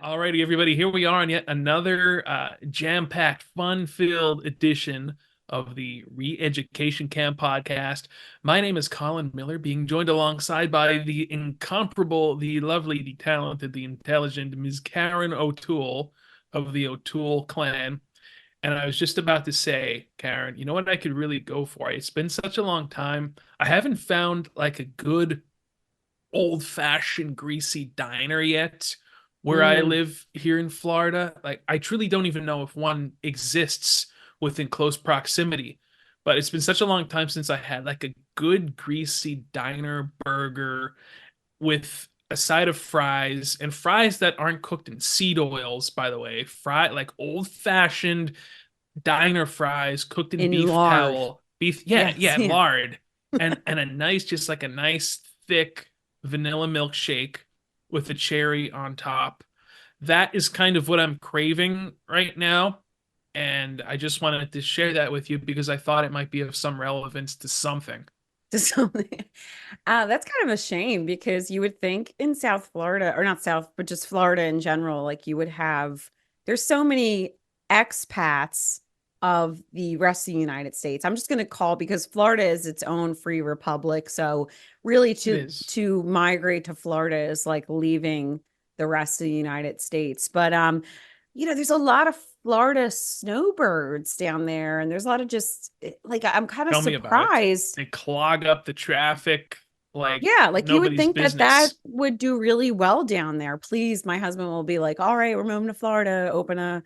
Alrighty, everybody, here we are on yet another jam-packed, fun-filled edition of the Re-Education Camp podcast. My name is Colin Miller, being joined alongside by the incomparable, the lovely, the talented, the intelligent Ms. Karen O'Toole of the O'Toole clan. And I was just about to say, Karen, you know what I could really go for? It's been such a long time. I haven't found like a good old-fashioned greasy diner yet where I Mm. live here in Florida. Like I truly don't even know if one exists within close proximity. But it's been such a long time since I had like a good greasy diner burger with a side of fries and fries that aren't cooked in seed oils, by the way. Fry like old-fashioned diner fries cooked in In beef lard. towel. Beef, yeah, Yes. yeah, Yeah. lard. And a nice, just like a nice thick vanilla milkshake with a cherry on top. That is kind of what I'm craving right now. And I just wanted to share that with you because I thought it might be of some relevance to something. To something. That's kind of a shame because you would think in South Florida, or not South, but just Florida in general, like you would have, there's so many expats of the rest of the United States. I'm just going to call because Florida is its own free republic. So really It to is. to migrate to Florida is like leaving the rest of the United States. But there's a lot of Florida snowbirds down there, and there's a lot of just like I'm kind of Tell me about it. surprised. They clog up the traffic like Yeah, like you would nobody's think that that business. would do really well down there. Please, my husband will be like, "All right, we're moving to Florida, open a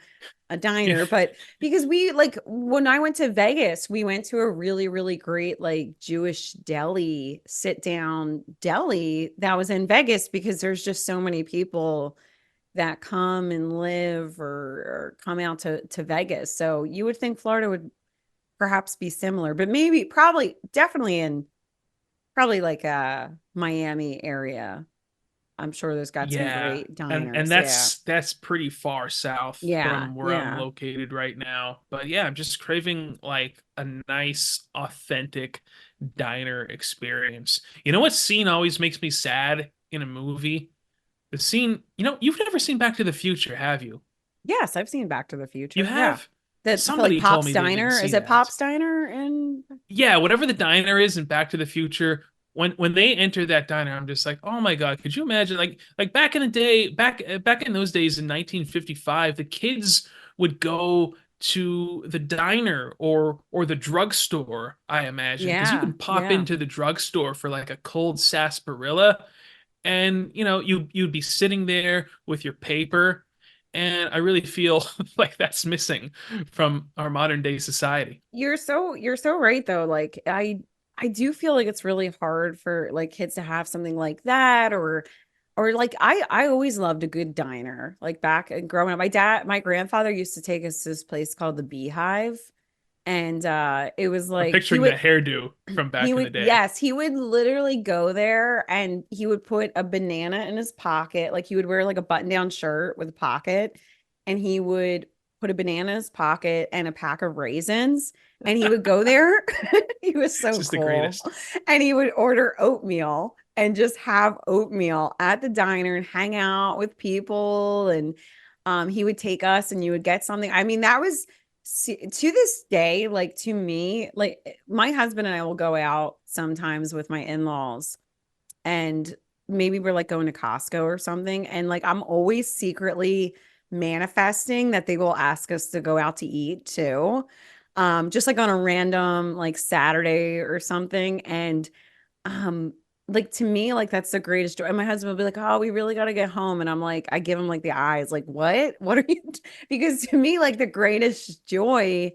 diner." If But because we like when I went to Vegas, we went to a really, really great like Jewish deli, sit down deli that was in Vegas because there's just so many people that come and live or come out to Vegas. So you would think Florida would perhaps be similar, but maybe probably definitely in probably like a Miami area. I'm sure there's got some Yeah, great and diners. Yeah. that's pretty far south Yeah. from where I'm Yeah. located right now. But yeah, I'm just craving like a nice, authentic diner experience. You know what scene always makes me sad in a movie? The scene, you've never seen Back to the Future, have you? Yes, I've seen Back to the You Future. Yeah. have? The like Somebody told Pop's me they didn't Diner. see Is it that. Pop's Diner? And Yeah, whatever the diner is in Back to the Future, when they enter that diner, I'm just like, oh my God, could you imagine like back in the day, back in those days in 1955, the kids would go to the diner or the drugstore, I imagine, because you yeah. can pop Yeah. into the drugstore for like a cold sarsaparilla, and you'd be sitting there with your paper, and I really feel like that's missing from our modern day society. You're so right though. Like I do feel like it's really hard for like kids to have something like that or like I always loved a good diner. Like back growing up, my grandfather used to take us to this place called the Beehive. And it was I'm like picturing that hairdo from he back in the would, day. yes, he would literally go there and he would put a banana in his pocket. Like he would wear like a button-down shirt with a pocket, and he would put a banana in his pocket and a pack of raisins. And he would go there. He was This so is the cool. greatest. And he would order oatmeal and just have oatmeal at the diner and hang out with people. And he would take us and you would get something. I mean, that was to this day, like to me, like my husband and I will go out sometimes with my in-laws and maybe we're like going to Costco or something. And like I'm always secretly manifesting that they will ask us to go out to eat too. Just like on a random like Saturday or something. And um, like to me, like that's the greatest joy. And my husband will be like, "Oh, we really got to get home." And I'm like, I give him like the eyes, like, "What? What are you?" Because to me, like the greatest joy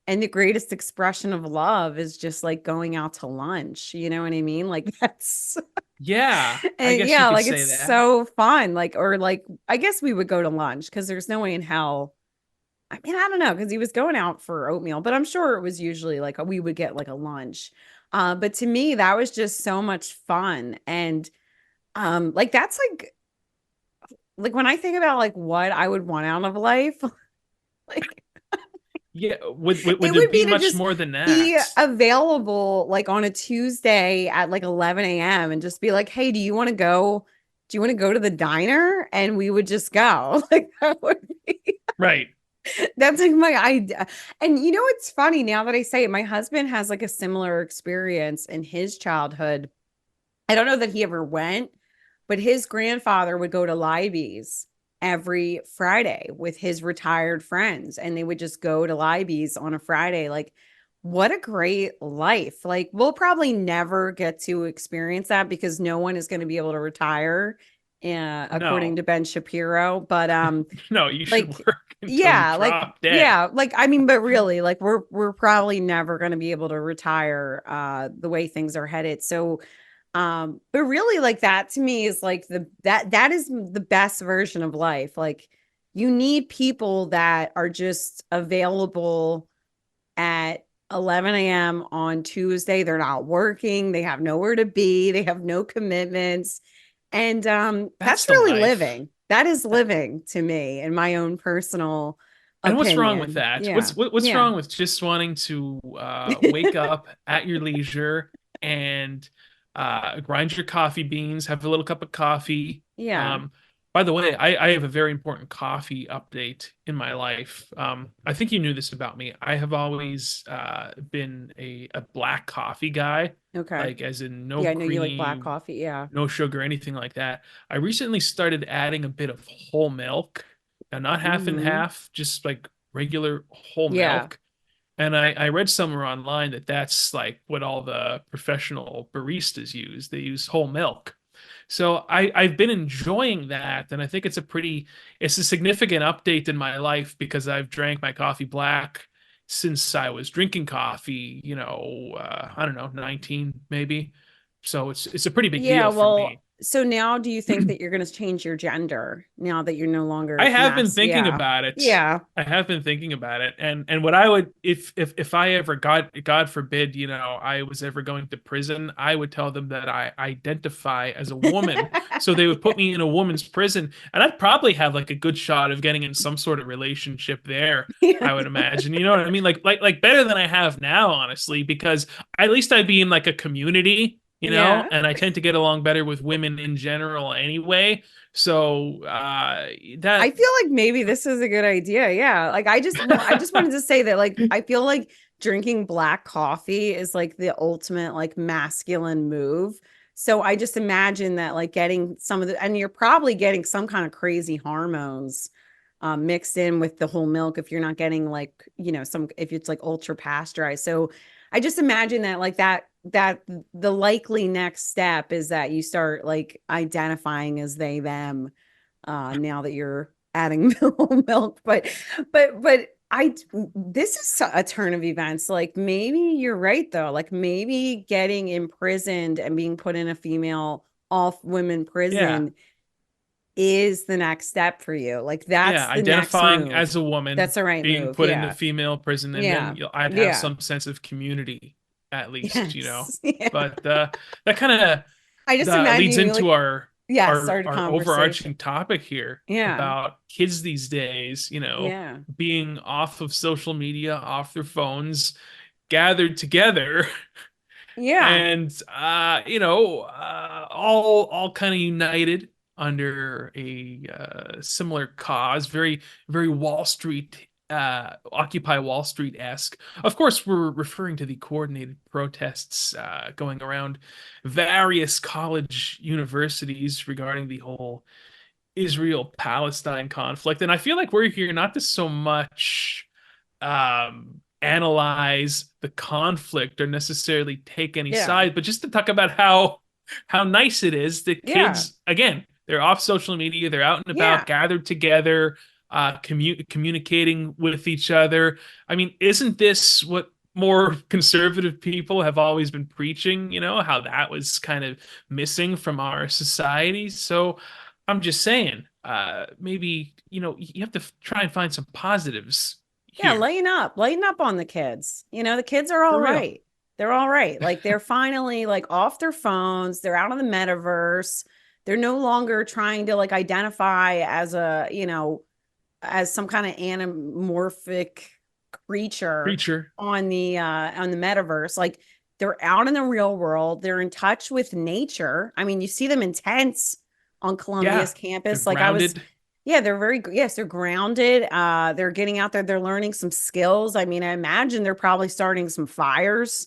and the greatest expression of love is just like going out to lunch. You know what I mean? Like that's Yeah, I and guess you yeah, could like say it's that. so fun. Like or like I guess we would go to lunch because there's no way in hell. I mean, I don't know because he was going out for oatmeal, but I'm sure it was usually like we would get like a lunch. But to me, that was just so much fun. And like that's like when I think about like what I would want out of life, like Yeah, would it there would be be to much just more than be that? available like on a Tuesday at like 11 a.m. and just be like, hey, do you want to go do you want to go to the diner? And we would just go. Like that would be Right. that's like my idea. And you know, it's funny now that I say it, my husband has like a similar experience in his childhood. I don't know that he ever went, but his grandfather would go to Libby's every Friday with his retired friends, and they would just go to Libby's on a Friday. Like, what a great life. Like, we'll probably never get to experience that because no one is going to be able to retire, according No. to Ben Shapiro. But No, you should like work until you yeah, like drop dead. yeah, like I mean, but really, like we're probably never going to be able to retire the way things are headed. So but really like that to me is like that is the best version of life. Like you need people that are just available at 11 a.m. on Tuesday. They're not working, they have nowhere to be, they have no commitments. And That's that's the really life. living. That is living to me, in my own personal And what's wrong with opinion. that? Yeah. What's Yeah. wrong with just wanting to wake up at your leisure and grind your coffee beans, have a little cup of coffee. Yeah. Um, by the way, I have a very important coffee update in my life. I think you knew this about me. I have always been a black coffee guy, Okay. like as in no Yeah, I know you like black cream, coffee. Yeah. no sugar, anything like that. I recently started adding a bit of whole milk, and not half and Hmm. half, just like regular whole Yeah. milk. And I read somewhere online that that's like what all the professional baristas use. They use whole milk. So I've been enjoying that, and I think it's a significant update in my life because I've drank my coffee black since I was drinking coffee, I don't know, 19 maybe. So it's a pretty big Yeah, deal for well, me. so now do you think that you're going to change your gender now that you're no I longer have been mass? thinking Yeah. about it. Yeah. I have been thinking about it. And what I would if I ever God forbid, I was ever going to prison, I would tell them that I identify as a woman. So they would put me in a woman's prison, and I'd probably have like a good shot of getting in some sort of relationship there, Yeah. I would imagine. You know what I mean? Like better than I have now, honestly, because at least I'd be in like a community, Yeah. and I tend to get along better with women in general anyway. So I that feel like maybe this is a good idea. Yeah. Like I just wanted to say that like I feel like drinking black coffee is like the ultimate like masculine move. So I just imagine that like getting some of the, and you're probably getting some kind of crazy hormones mixed in with the whole milk if you're not getting like, some, if it's like ultra pasteurized. So I just imagine that like that the likely next step is that you start like identifying as they them now that you're adding milk. But I this is a turn of events. Like maybe you're right though. Like maybe getting imprisoned and being put in a female all women yeah. prison is the next step for you. Like Yeah, that's the next identifying move. as a woman, That's the right being move. put into Yeah. female prison, and then Yeah. I'd have Yeah. some sense of community, at least. Yes. Yeah. But that kind of I just that imagine leads you into like, our yeah, our start a our conversation. overarching topic here Yeah. about kids these days, Yeah. being off of social media, off their phones, gathered together Yeah. and all kind of united under a similar cause, very very Wall Street, Occupy Wall Street-esque. Of course, we're referring to the coordinated protests going around various college universities regarding the whole Israel Palestine conflict. And I feel like we're here not to so much analyze the conflict or necessarily take any Yeah. side, but just to talk about how nice it is that Yeah. kids, again, they're off social media, they're out and Yeah. about, gathered together, communicating with each other. I mean, isn't this what more conservative people have always been preaching? How that was kind of missing from our society. So I'm just saying, maybe, you have to try and find some positives Yeah, here. lighten up on the kids. The kids are For all real. right. They're all right. Like they're finally like off their phones. They're out of the metaverse. They're no longer trying to like identify as as some kind of anamorphic creature Preacher. on the metaverse. Like they're out in the real world. They're in touch with nature. I mean, you see them in tents on Yeah, Columbia's they're campus. Like I was, grounded. yeah, they're very, yes, they're grounded. They're getting out there, they're learning some skills. I mean, I imagine they're probably starting some fires.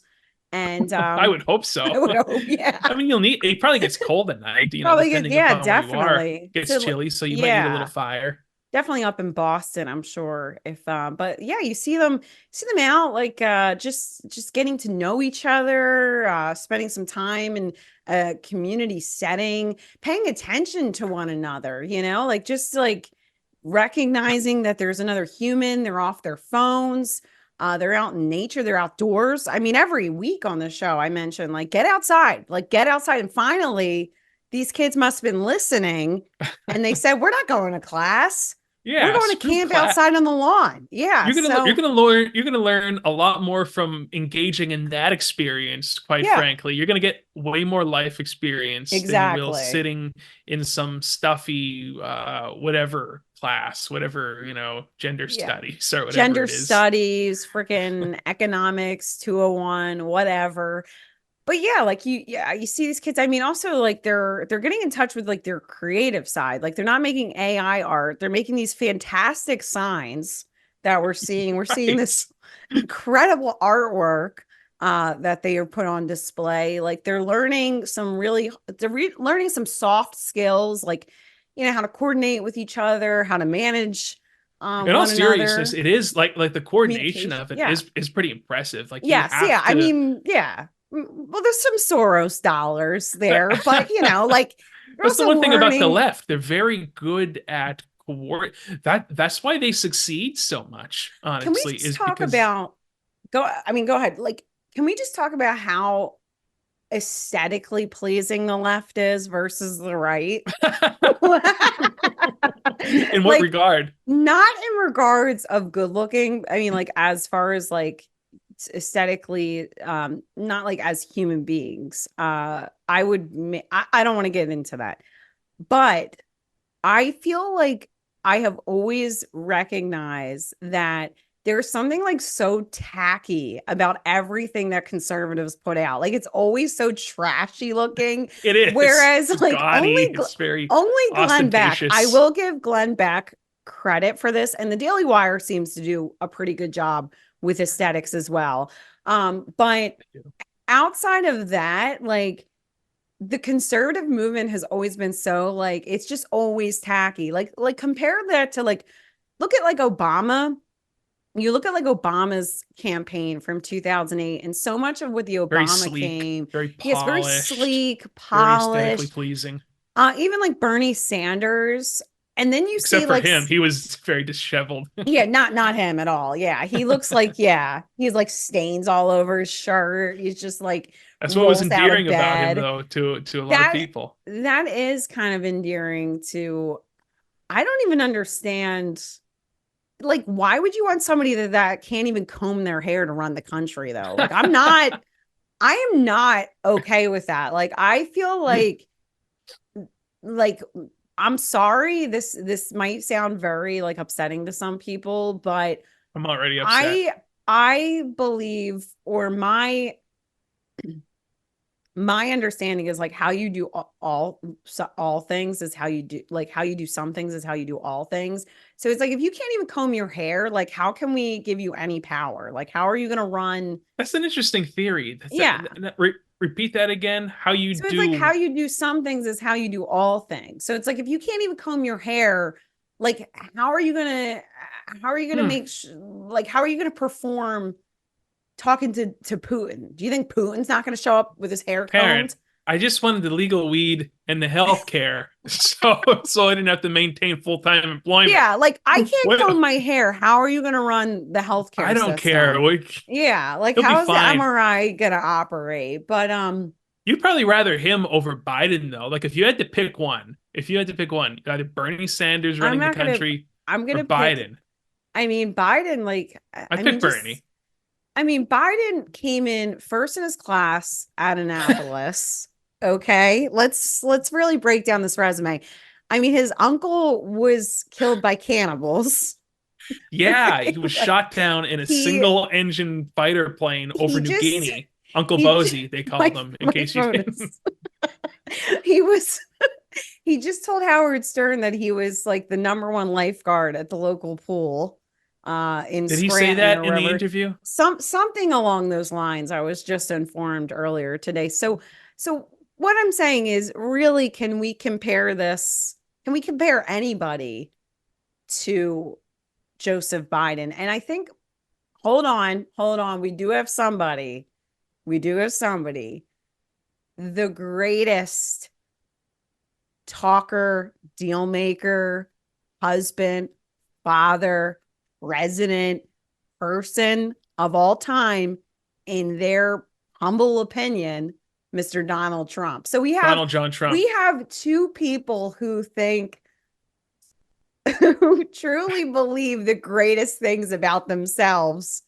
And I would hope I so. would hope, yeah. I mean, you'll need it probably gets cold at night, Probably good. depending Yeah, upon where you are. definitely. It gets So chilly, so you might need a little yeah, fire. definitely up in Boston, I'm sure. If but yeah, you see them out like just getting to know each other, spending some time in a community setting, paying attention to one another, like just like recognizing that there's another human, they're off their phones. They're out in nature, they're outdoors. I mean, every week on the show, I mentioned like get outside. And finally, these kids must have been listening and they said, we're not going to class. We're Yeah, going to screw camp class. outside on the lawn. Yeah. So, You're gonna learn a lot more from engaging in that experience, quite yeah, frankly. You're gonna get way more life experience than you will exactly. sitting in some stuffy whatever class, whatever, gender Yeah. studies or whatever Gender it is. studies, freaking economics 201, whatever. But yeah, like you see these kids. I mean, also like they're getting in touch with like their creative side. Like they're not making AI art. They're making these fantastic signs that we're seeing. We're seeing Right. this incredible artwork that they are put on display. Like they're learning some soft skills, like how to coordinate with each other, how to manage In all one seriousness, another, it is like the coordination communication. of it Yeah. is pretty impressive. Like you Yes, yeah. have I to mean, yeah. Well, there's some Soros dollars there, but like you're That's the also one thing about the learning. left. They're very good at that's why they succeed so much, Can we honestly, just is talk because about I mean, go ahead. Like, can we just talk about how aesthetically pleasing the left is versus the right? in what Like, regard? not in regards of good looking. I mean, like as far as like aesthetically, not like as human beings. I don't want to get into that. But I feel like I have always recognized that there's something like so tacky about everything that conservatives put out. Like it's always so trashy looking. It is. Whereas It's like gaudy. It's very only Glenn Beck, I ostentatious. will give Glenn Beck credit for this. And the Daily Wire seems to do a pretty good job with aesthetics as well. But outside of that, like the conservative movement has always been so like it's just always tacky. Like compare that to like look at like Obama. You look at like Obama's campaign from 2008 and so much of what the Very Obama sleek, came, very yes, very polished, sleek, very aesthetically polished. pleasing. Even like Bernie Sanders. And then you see Except for like him, he was very disheveled. yeah, not him at all. Yeah, he looks like yeah, he's like stains all over his shirt. He's just like That's what was rolls out of endearing about him, bed. though, to a lot of That people. that is kind of endearing to I don't even understand like why would you want somebody that can't even comb their hair to run the country though? Like I am not okay with that. Like I feel like I'm sorry this might sound very like upsetting to some people, but I'm already upset. I I believe or my understanding is like how you do all things is how you do like how you do some things is how you do all things. So it's like if you can't even comb your hair, like how can we give you any power? Like how are you going to run? That's an interesting theory. Yeah. Repeat that again. How you So it's like how do? you do some things is how you do all things. So it's like if you can't even comb your hair, like how are you going to Hmm, like how are you going to perform talking to Putin? Do you think Putin's not going to show up with his hair Karen, combed? I just wanted the legal weed and the health care, so I didn't have to maintain full time employment. Yeah, like I can't comb What? my hair. How are you going to run the I healthcare don't care. system? Yeah, like He'll be how is the fine. MRI going to operate? But You'd probably rather him over Biden, though. Like if you had to pick one, either Bernie Sanders I'm running the not going to country I'm going or to pick Biden. I mean Biden like I'd pick Bernie. I mean Biden came in first in his class at Annapolis. Okay? Let's really break down this resume. I mean his uncle was killed by cannibals. Yeah, Okay? he was Like shot down in a he single engine fighter plane over he New just Guinea. Uncle he Bozy, they my called him, in my case you phone didn't. is he was He just told Howard Stern that he was like the number one lifeguard at the local pool in Did he say Scranton that or in the wherever. interview? Something along those lines. I was just informed earlier today. So what I'm saying is, really, can we compare this? Can we compare anybody to Joseph Biden? And I think, hold on. We do have somebody. We do have somebody. The greatest talker, deal maker, husband, father, resident, person of all time, in their humble opinion, Mr. Donald Trump. So Donald John Trump. we have two people who think who truly believe the greatest things about themselves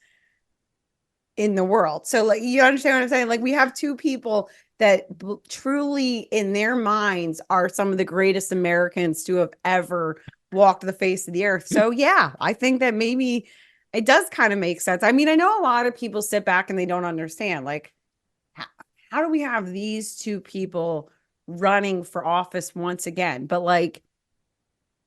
in the world. So like, you understand what I'm saying? Like, we have two people that truly in their minds are some of the greatest Americans to have ever walked the face of the earth. So yeah, I think that maybe it does kind of make sense. I mean, I know a lot of people sit back and they don't understand, like, how do we have these two people running for office once again? But like,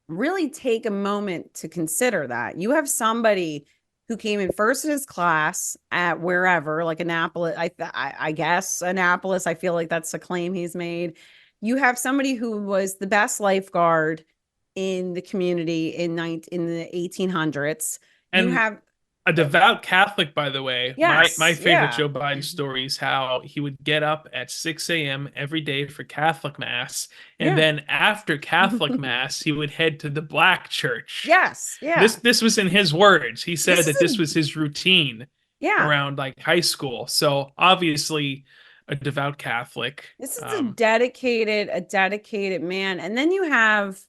really take a moment to consider that. You have somebody who came in first in his class at wherever, like Annapolis, I guess Annapolis. I feel like that's a claim he's made. You have somebody who was the best lifeguard in the community in the 1800s. You And have a devout Catholic, by the way. My yes, favorite yeah, Joe Biden story is how he would get up at 6 a.m. every day for Catholic Mass, and yeah, then after Catholic Mass, he would head to the black church. yes, This yeah. this was in his words. He This said is that this was his routine yeah. around like high school. So obviously a devout Catholic. This is a dedicated man. And then you have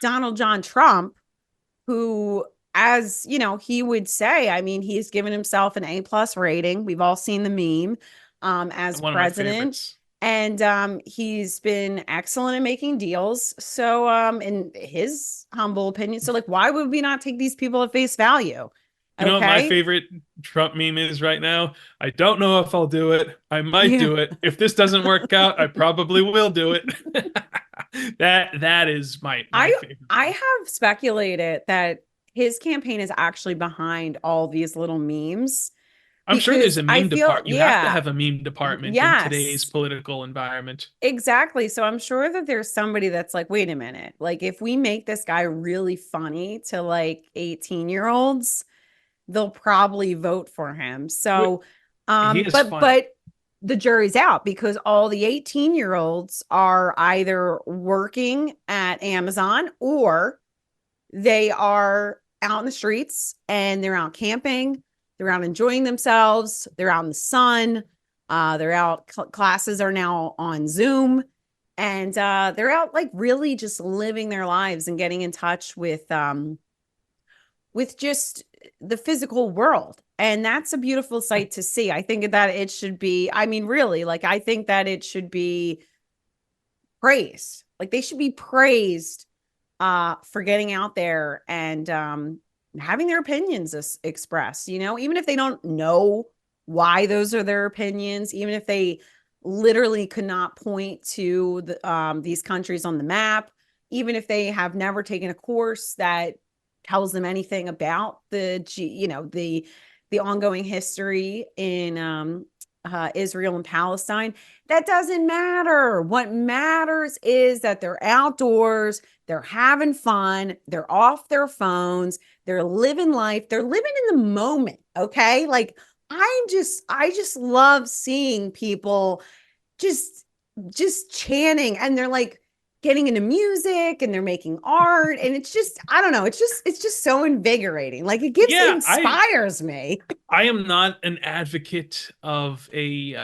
Donald John Trump, who, as you know, he would say, I mean, he's given himself an A+ rating. We've all seen the meme as One of my president. favorites. And he's been excellent at making deals. So, in his humble opinion, so like, why would we not take these people at face value? You know what my Okay. favorite Trump meme is right now? I don't know if I'll do it. I might Yeah. do it. If this doesn't work out, I probably will do it. That is my I favorite I one. have speculated that his campaign is actually behind all these little memes I'm sure there's because a I meme feel, department. You have to yeah, have a meme department in today's yes, political environment. exactly. So I'm sure that there's somebody that's like, wait a minute, like, if we make this guy really funny to like 18-year-olds, they'll probably vote for him. So, He is but funny. the jury's out because all the 18-year-olds are either working at Amazon or they are out in the streets and they're out camping. They're out enjoying themselves. They're out in the sun. They're out. Classes are now on Zoom, and they're out like really just living their lives and getting in touch with just the physical world. And that's a beautiful sight to see. I think that it should be. I mean, really, like, I think that it should be praised. Like, they should be praised for getting out there and having their opinions expressed, you know, even if they don't know why those are their opinions, even if they literally could not point to these countries on the map, even if they have never taken a course that tells them anything about the ongoing history in Israel and Palestine. That doesn't matter. What matters is that they're outdoors, they're having fun, they're off their phones, they're living life, they're living in the moment. Okay. Like, I just love seeing people just chanting, and they're like getting into music and they're making art, and it's just, I don't know, it's just so invigorating. Like, it Yeah, inspires me. I am not an advocate of a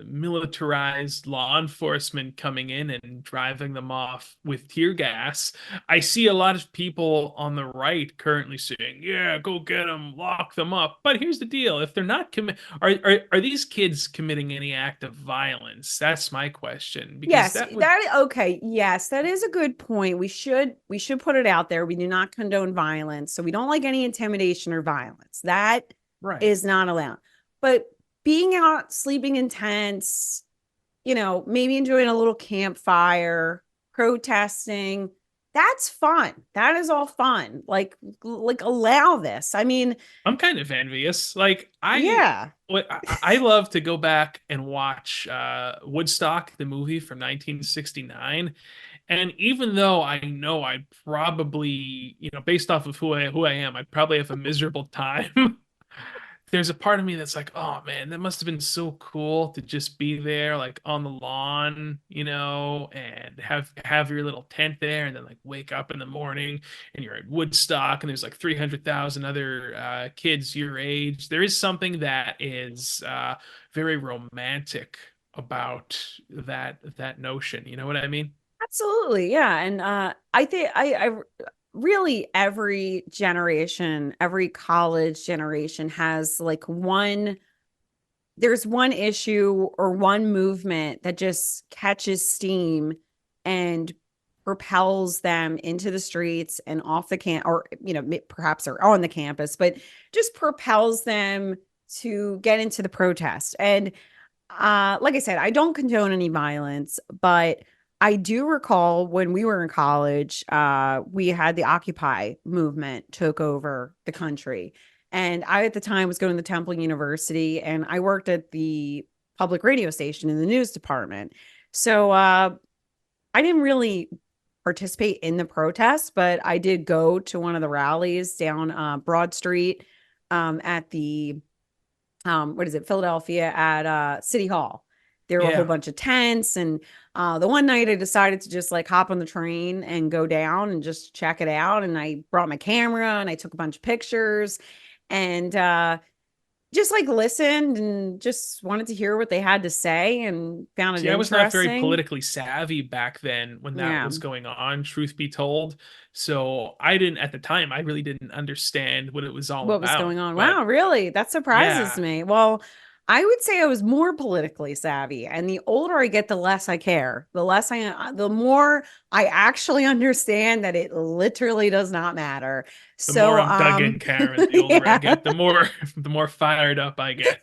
militarized law enforcement coming in and driving them off with tear gas. I see a lot of people on the right currently saying, "Yeah, go get them, lock them up." But here's the deal: if they're not are these kids committing any act of violence? That's my question because Yes, that would that okay. Yes, that is a good point. We should put it out there. We do not condone violence. So we don't like any intimidation or violence. That right. is not allowed. But being out sleeping in tents, maybe enjoying a little campfire, protesting. That's fun. That is all fun. Like allow this. I mean, I'm kind of envious. Like yeah. I love to go back and watch Woodstock, the movie from 1969. And even though I know I'd probably, based off of who I am, I'd probably have a miserable time. There's a part of me that's like, oh man, that must have been so cool to just be there, like on the lawn, and have your little tent there, and then like wake up in the morning and you're at Woodstock, and there's like 300,000 other kids your age. There is something that is very romantic about that notion. You know what I mean? Absolutely. Yeah. And I think I really every generation, every college generation has like there's one issue or one movement that just catches steam and propels them into the streets and off the or perhaps they're on the campus, but just propels them to get into the protest. And like I said, I don't condone any violence, but I do recall when we were in college, we had the Occupy movement took over the country. And I, at the time, was going to Temple University, and I worked at the public radio station in the news department. So I didn't really participate in the protests, but I did go to one of the rallies down Broad Street at the what is it, Philadelphia, at City Hall. There were a whole Yeah. bunch of tents. And the one night I decided to just like hop on the train and go down and just check it out. And I brought my camera and I took a bunch of pictures and just like listened and just wanted to hear what they had to say and found it See, I was not very interesting. politically savvy back then when that Yeah. was going on, truth be told. So I didn't, at the time, I really didn't understand what it was all What was about. going on. But Wow, really? That surprises yeah, me. Well, I would say I was more politically savvy, and the older I get, the less I care. The more I actually understand that it literally does not matter. the more So, I'm dug in, Karen, the older I yeah. get, the more fired up I get.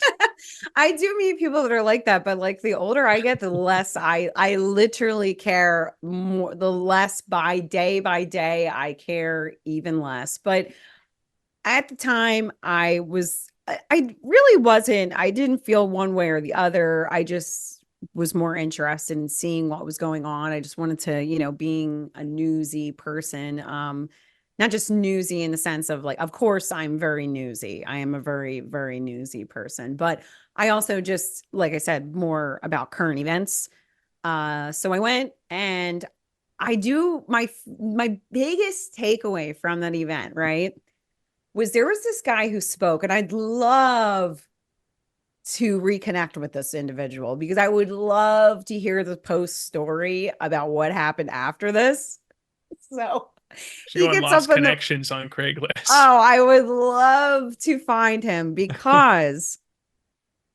I do meet people that are like that, but like the older I get, the less I literally care more, the less by day I care even less. But at the time I really wasn't, I didn't feel one way or the other. I just was more interested in seeing what was going on. I just wanted to, being a newsy person, not just newsy in the sense of like, of course I'm very newsy. I am a very, very newsy person, but I also just, like I said, more about current events. So I went and I do my biggest takeaway from that event, right? Was there was this guy who spoke, and I'd love to reconnect with this individual because I would love to hear the post story about what happened after this. So She he going gets up lost in the, connections on Craigslist. oh, I would love to find him because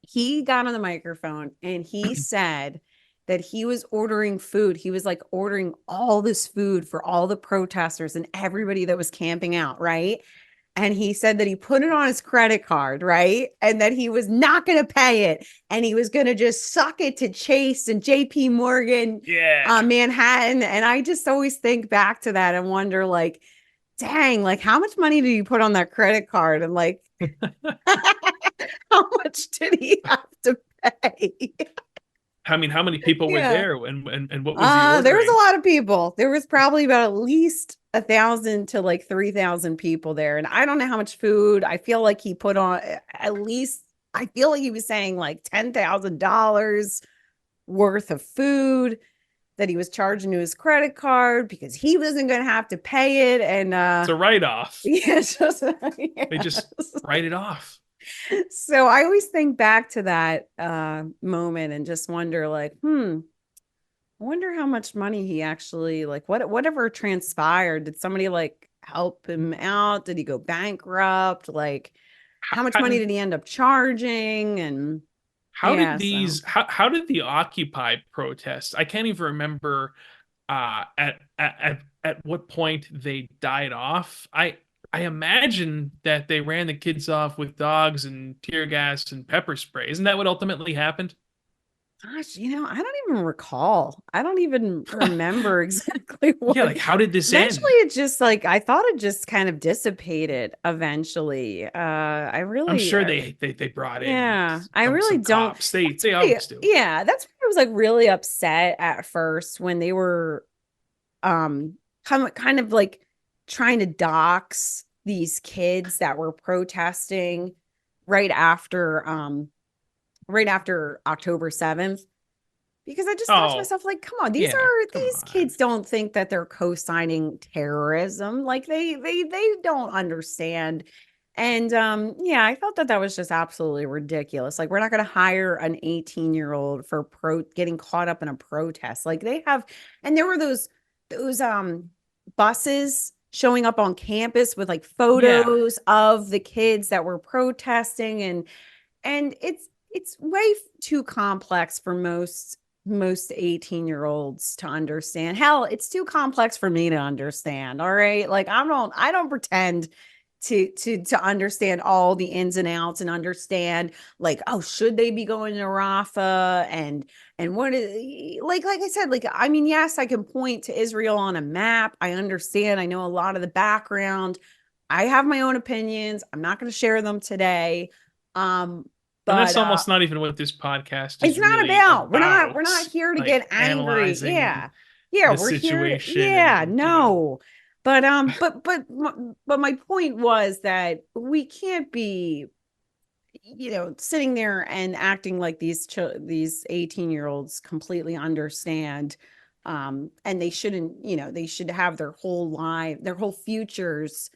he got on the microphone and he said that he was ordering food. He was like ordering all this food for all the protesters and everybody that was camping out, right? And he said that he put it on his credit card, right? And that he was not going to pay it. And he was going to just suck it to Chase and JP Morgan, Yeah. Manhattan. And I just always think back to that and wonder, like, dang, like how much money did he put on that credit card? And like, how much did he have to pay? I mean, how many people were Yeah. there and what was he There was a ordering? lot of people. There was probably about at least 1,000 to like 3,000 people there. And I don't know how much food. I feel like he put on at least, I feel like he was saying like $10,000 worth of food that he was charging to his credit card because he wasn't going to have to pay it. And It's a write-off. yeah, just, They just yes. write it off. So I always think back to that moment and just wonder like, I wonder how much money he actually like whatever transpired. Did somebody like help him out? Did he go bankrupt? Like how much How, money did he end up charging? And how yeah, did so how did the Occupy protests? I can't even remember at what point they died off. I imagine that they ran the kids off with dogs and tear gas and pepper spray. Isn't that what ultimately happened? Gosh, I don't even recall. I don't even remember exactly Yeah, what. like how did this Eventually, end? it just like I thought it just kind of dissipated eventually. I'm sure they brought in Yeah, I really some don't. cops. They That's they why, always do. yeah, that's why I was like really upset at first when they were kind of like trying to dox these kids that were protesting right after right after October 7th, because I just thought to Oh, myself, like, come on, yeah, come these on. kids don't think that they're co-signing terrorism. Like they don't understand. And yeah, I thought that that was just absolutely ridiculous. Like, we're not going to hire an 18-year-old for getting caught up in a protest. Like they have, and there were those buses showing up on campus with like Yeah. photos of the kids that were protesting, and it's way too complex for most 18-year-olds to understand. Hell, it's too complex for me to understand. All right, like I don't pretend to understand all the ins and outs and understand, like, oh, should they be going to Rafa, and what is, like I said, like, I mean, yes, I can point to Israel on a map. I understand, I know a lot of the background. I have my own opinions. I'm not going to share them today. um And that's but almost not even what this podcast it's is not really about, we're about, not here to get like angry. analyzing Yeah. Yeah, the we're here. situation Yeah, and, no. But my point was that we can't be, sitting there and acting like these 18-year-olds completely understand. And they shouldn't, they should have their whole life, their whole futures,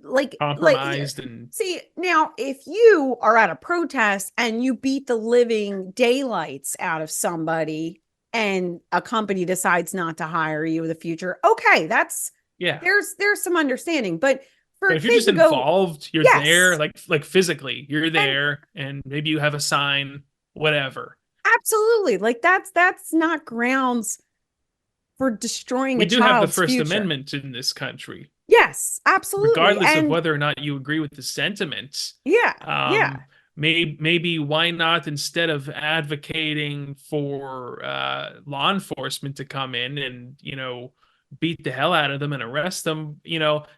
like, compromised and see, now if you are at a protest and you beat the living daylights out of somebody and a company decides not to hire you in the future, okay, that's, yeah. there's some understanding. But for But a if you're kid just to go, involved, you're there, yes, like physically, you're and there, and maybe you have a sign, whatever. absolutely, like that's not grounds for destroying We a do have the child's First future. Amendment in this country, Yes, absolutely. regardless of And whether or not you agree with the sentiments. yeah, yeah, Maybe why not, instead of advocating for law enforcement to come in and, beat the hell out of them and arrest them,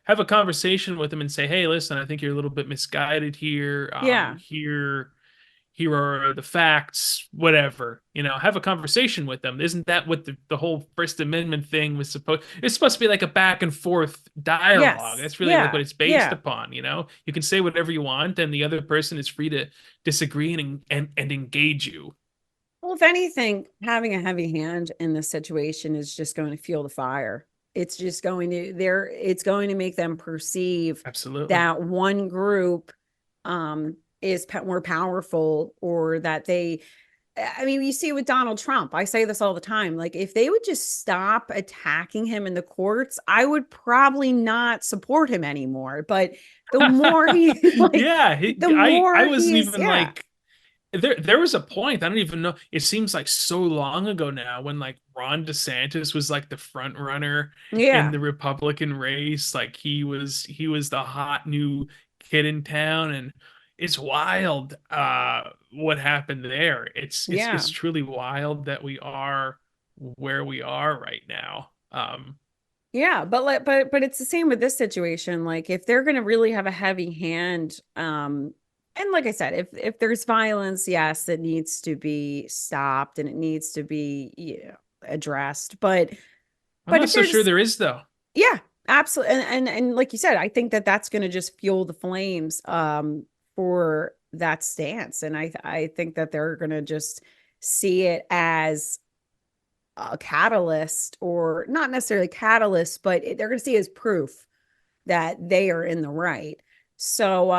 have a conversation with them and say, hey, listen, I think you're a little bit misguided here. yeah, Here are the facts, whatever, have a conversation with them. Isn't that what the whole First Amendment thing was supposed? It's supposed to be like a back and forth dialogue. yes, That's really like yeah, what it's based yeah. upon. You can say whatever you want, and the other person is free to disagree and engage you. Well, if anything, having a heavy hand in this situation is just going to fuel the fire. It's just going to it's going to make them perceive Absolutely. that one group is more powerful, or that they, I mean, you see it with Donald Trump. I say this all the time. Like, if they would just stop attacking him in the courts, I would probably not support him anymore. But the more he like, Yeah, the I more wasn't he is, even yeah, like, there was a point, I don't even know, it seems like so long ago now, when like Ron DeSantis was like the front runner in yeah, the Republican race. Like he was the hot new kid in town, and it's wild what happened there. It's yeah. truly wild that we are where we are right now. Yeah, but but it's the same with this situation. Like, if they're going to really have a heavy hand, and like I said, if there's violence, yes, it needs to be stopped and it needs to be, addressed. I'm But not if so sure there's, there is, though. yeah, absolutely, and like you said, I think that that's going to just fuel the flames for that stance, and I think that they're going to just see it as a catalyst, or not necessarily catalyst, but they're going to see it as proof that they are in the right. So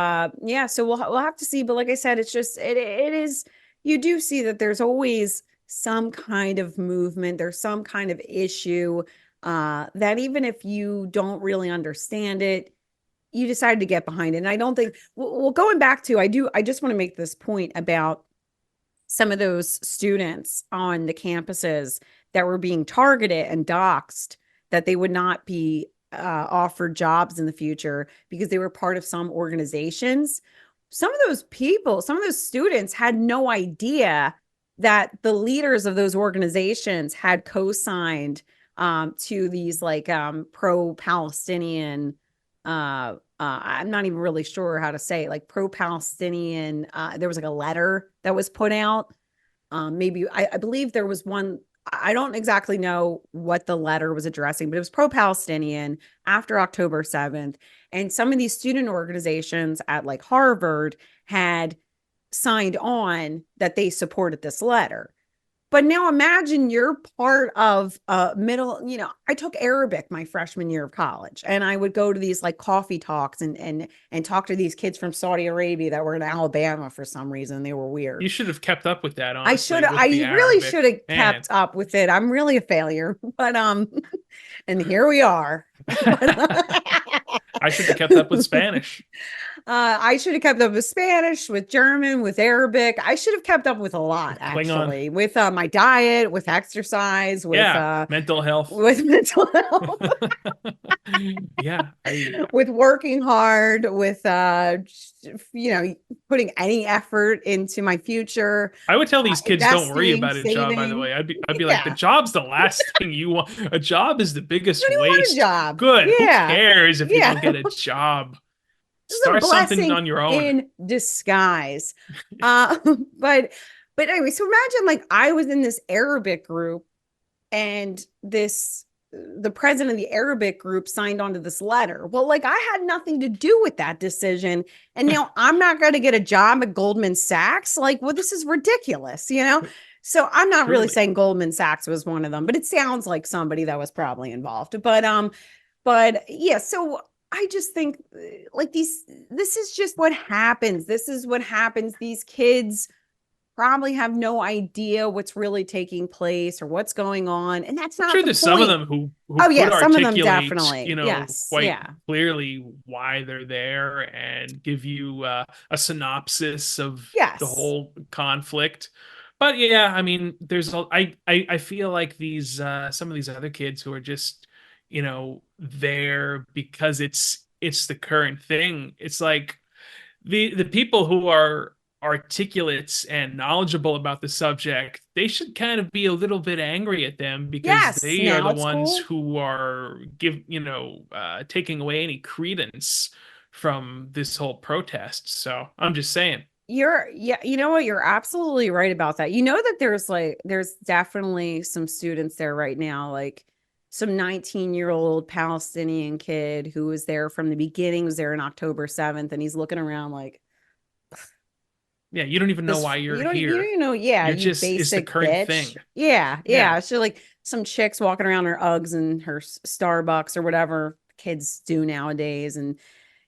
yeah, so we'll have to see. But like I said, it's just it is, you do see that there's always some kind of movement, there's some kind of issue, that even if you don't really understand it, you decide to get behind it. And I don't think, well, going back to, I just want to make this point about some of those students on the campuses that were being targeted and doxxed, that they would not be offered jobs in the future because they were part of some organizations. Some of those people, some of those students had no idea that the leaders of those organizations had co-signed to these like pro-Palestinian I'm not even really sure how to say it, like pro-Palestinian there was like a letter that was put out. Maybe I believe there was one. I don't exactly know what the letter was addressing, but it was pro-Palestinian after October 7th. And some of these student organizations at like Harvard had signed on that they supported this letter. But now imagine you're part of middle, I took Arabic my freshman year of college, and I would go to these like coffee talks and talk to these kids from Saudi Arabia that were in Alabama for some reason. They were weird. You should have kept up with that, I should honestly, I with the really Arabic. should have Man. kept up with it. I'm really a failure. But and here we are. I should have kept up with Spanish. I should have kept up with Spanish, with German, with Arabic. I should have kept up with a lot, Klingon. actually, with my diet, with exercise, Yeah, mental health. with mental health, Yeah, with working hard, with putting any effort into my future. I would tell these kids, don't worry Investing, about a job, by the saving. way. I'd be like, the Yeah. job's the last thing you want. A job is the biggest You don't even want a waste. job. Good. Who Yeah. cares if you Yeah. don't get a job? This is a Start something blessing on your own. in disguise. Uh, but anyway, so imagine like I was in this Arabic group, and the president of the Arabic group signed on to this letter. Well, like I had nothing to do with that decision. And now I'm not going to get a job at Goldman Sachs. Like, well, this is ridiculous, So I'm not really saying Goldman Sachs was one of them, but it sounds like somebody that was probably involved. But yeah, so I just think like this is just what happens. This is what happens. These kids probably have no idea what's really taking place or what's going on. And that's not sure the there's point. some of them who Oh, yeah, could some of them articulate, definitely. Yes. quite Yeah. clearly why they're there and give you a synopsis of Yes. the whole conflict. But yeah, I mean, I feel like these some of these other kids who are just, there because it's the current thing. It's like the people who are articulates and knowledgeable about the subject, they should kind of be a little bit angry at them because Yes, they are now the it's ones cool. who are taking away any credence from this whole protest. So I'm just saying. Yeah, you know what? You're absolutely right about that. You know that there's definitely some students there right now, like some 19-year-old Palestinian kid who was there from the beginning, was there on October 7th, and he's looking around like, yeah, you don't even know why you're you don't here. even know, yeah, you're you just it's the basic current bitch. thing. Yeah. So like some chicks walking around her Uggs and her Starbucks or whatever kids do nowadays, and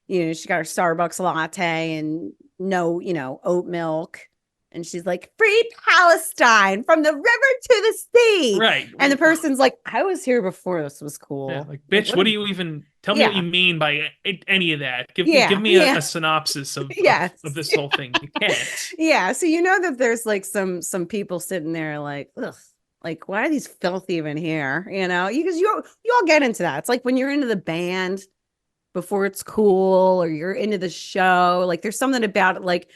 she got her Starbucks latte and no, oat milk. And she's like, free Palestine from the river to the sea. Right. And the person's like, I was here before this was cool. Yeah, like, bitch, what do you even tell me what you mean by any of that? Give me a synopsis of this whole thing. You can't. Yeah. So that there's like some people sitting there like, ugh, like, why are these filthy even here? Because you all get into that. It's like when you're into the band before it's cool, or you're into the show, like there's something about it. Like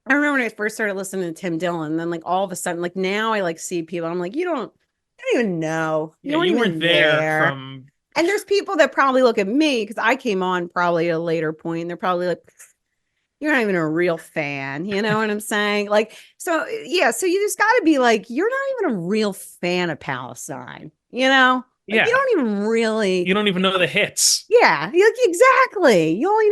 I remember when I first started listening to Tim Dillon, and then like all of a sudden, like now I like see people, I'm like, you don't even know. You weren't there from. And there's people that probably look at me because I came on probably at a later point, and they're probably like, you're not even a real fan. You know what I'm saying? Like, so yeah, so you just got to be like, you're not even a real fan of Palestine, Like, you don't even know the hits. Yeah, exactly. You only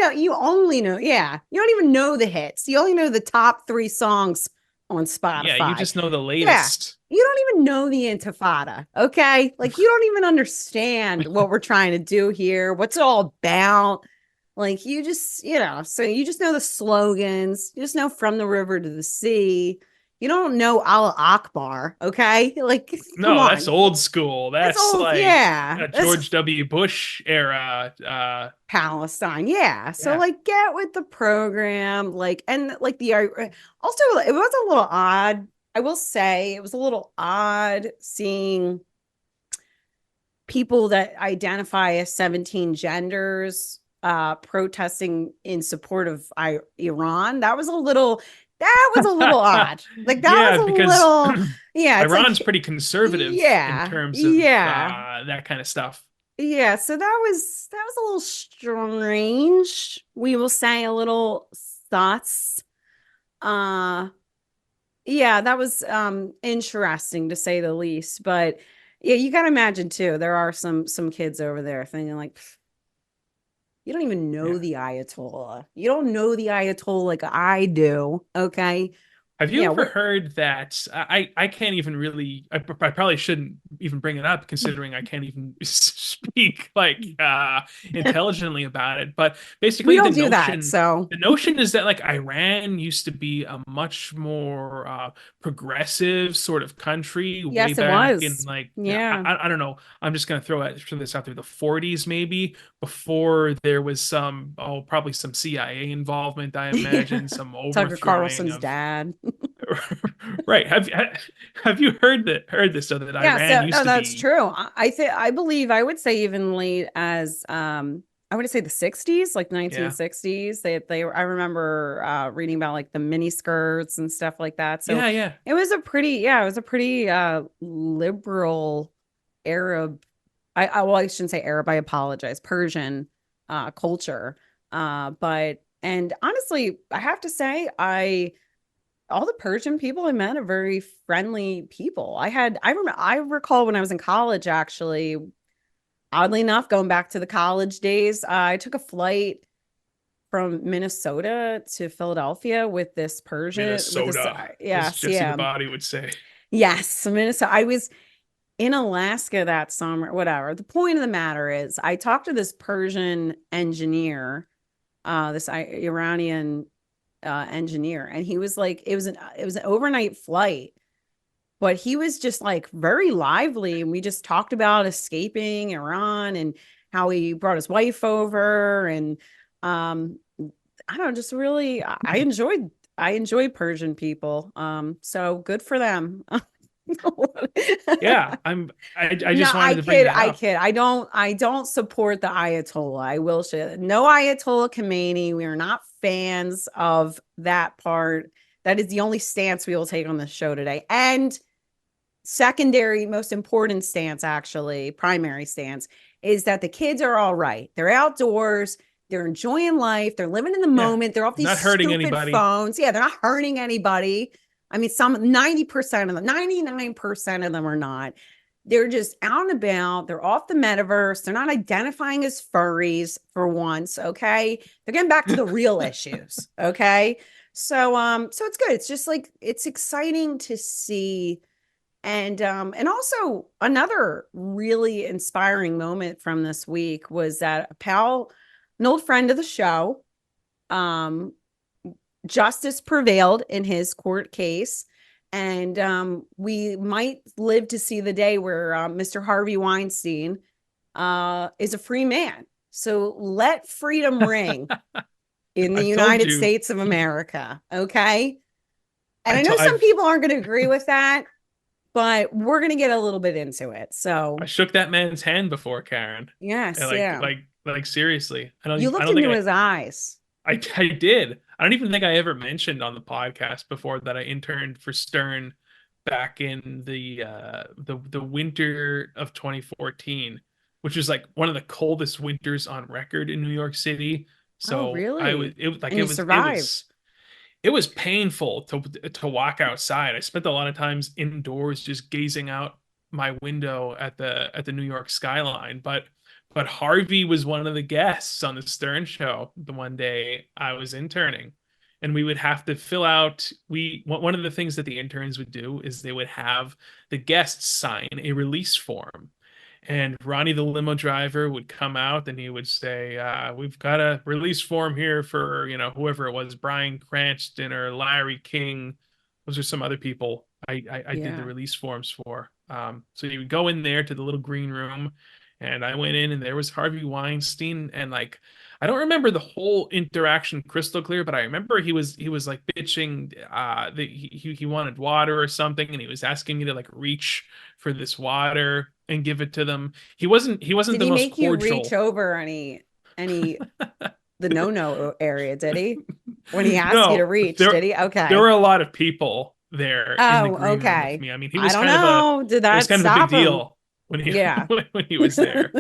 know. Yeah, you don't even know the hits. You only know the top 3 songs on Spotify. Yeah, you just know the latest. Yeah. You don't even know the Intifada. Okay, like you don't even understand what we're trying to do here. What's it all about? Like you just, so you just know the slogans. You just know from the river to the sea. You don't know Allah Akbar, okay? Like, no, that's old school. That's old, like a George W. Bush era Palestine. Yeah. So like get with the program. Like, and like also it was a little odd. I will say it was a little odd seeing people that identify as 17 genders protesting in support of Iran. That was a little that was a little odd. Like that was Yeah, a because little, yeah, it's Iran's like, pretty conservative in yeah, terms of yeah, that kind of stuff. yeah. So that was a little strange. We will say a little thoughts. Uh, yeah, that was interesting to say the least. But yeah, you got to imagine too. There are some kids over there thinking like, you don't even know Yeah. the Ayatollah. You don't know the Ayatollah like I do. Okay. Have you Yeah, ever we're heard that I can't even really I probably shouldn't even bring it up considering I can't even speak like intelligently about it, but we basically don't do that. So the notion is that like Iran used to be a much more progressive sort of country way yes, it back in was. like Yeah. I don't know, I'm just gonna throw this out there, the 40s maybe, before there was some, oh, probably some CIA involvement, I imagine, some Tucker overthrowing Carlson's of dad. right. Have you heard this though, that Yeah, Iran so used no, to that's be, true. I believe I would say even late as I would say the 60s, like yeah. 1960s. They I remember reading about like the mini skirts and stuff like that. So Yeah, yeah. it was a pretty liberal Arab well, I shouldn't say Arab, I apologize, Persian culture. But and honestly, I have to say I all the Persian people I met are very friendly people. I recall when I was in college, actually, oddly enough, going back to the college days, I took a flight from Minnesota to Philadelphia with this Persian, with this, Minnesota, as yes, Jesse the yeah, Body would say. yes, Minnesota. I was in Alaska that summer, whatever. The point of the matter is, I talked to this Persian engineer, this Iranian engineer, and he was like, it was an overnight flight, but he was just like very lively, and we just talked about escaping Iran and how he brought his wife over, and um, I don't know, just really, I enjoyed Persian people, so good for them. Yeah, I No, just wanted to bring that I up. kid. I don't support the Ayatollah. I will say no Ayatollah Khomeini. We are not fans of that part. That is the only stance we will take on this show today. And secondary, most important stance, actually, primary stance, is that the kids are all right. They're outdoors. They're enjoying life. They're living in the Yeah, moment. They're off these not hurting stupid anybody. phones. Yeah, they're not hurting anybody. I mean, some 90% of them, 99% of them are not. They're just out and about. They're off the metaverse. They're not identifying as furries for once. Okay. They're getting back to the real issues. Okay. So it's good. It's just like it's exciting to see. And also another really inspiring moment from this week was that an old friend of the show, um, justice prevailed in his court case. And we might live to see the day where Mr. Harvey Weinstein is a free man. So let freedom ring in the I've told United you. States of America. Okay. And I I know to, some I've people aren't going to agree with that, but we're going to get a little bit into it. I So, shook that man's hand before, Karen. And yes, yeah. like seriously. You I looked don't think into his eyes. I did. I don't even think I ever mentioned on the podcast before that I interned for Stern back in the winter of 2014, which was like one of the coldest winters on record in New York City. Oh, So I was really? it was like And you survived. it was painful to walk outside. I spent a lot of times indoors just gazing out my window at the New York skyline, but Harvey was one of the guests on the Stern show the one day I was interning. And we would have to fill out we one of the things that the interns would do is they would have the guests sign a release form. And Ronnie the limo driver would come out and he would say, we've got a release form here for, whoever it was, Bryan Cranston or Larry King. Those are some other people I did the Yeah. release forms for. So you would go in there to the little green room, and I went in and there was Harvey Weinstein. And like, I don't remember the whole interaction crystal clear, but I remember he was like bitching that he wanted water or something, and he was asking me to like reach for this water and give it to them. He wasn't Did the he most make you reach cordial. over any the no-no area, did he? when he asked you to No, reach, did he? there were Okay. a lot of people there in the Oh, green room with okay. me. I mean, he I was don't kind of a know. Did it was that kind of a big stop him? deal when he Yeah. when he was there.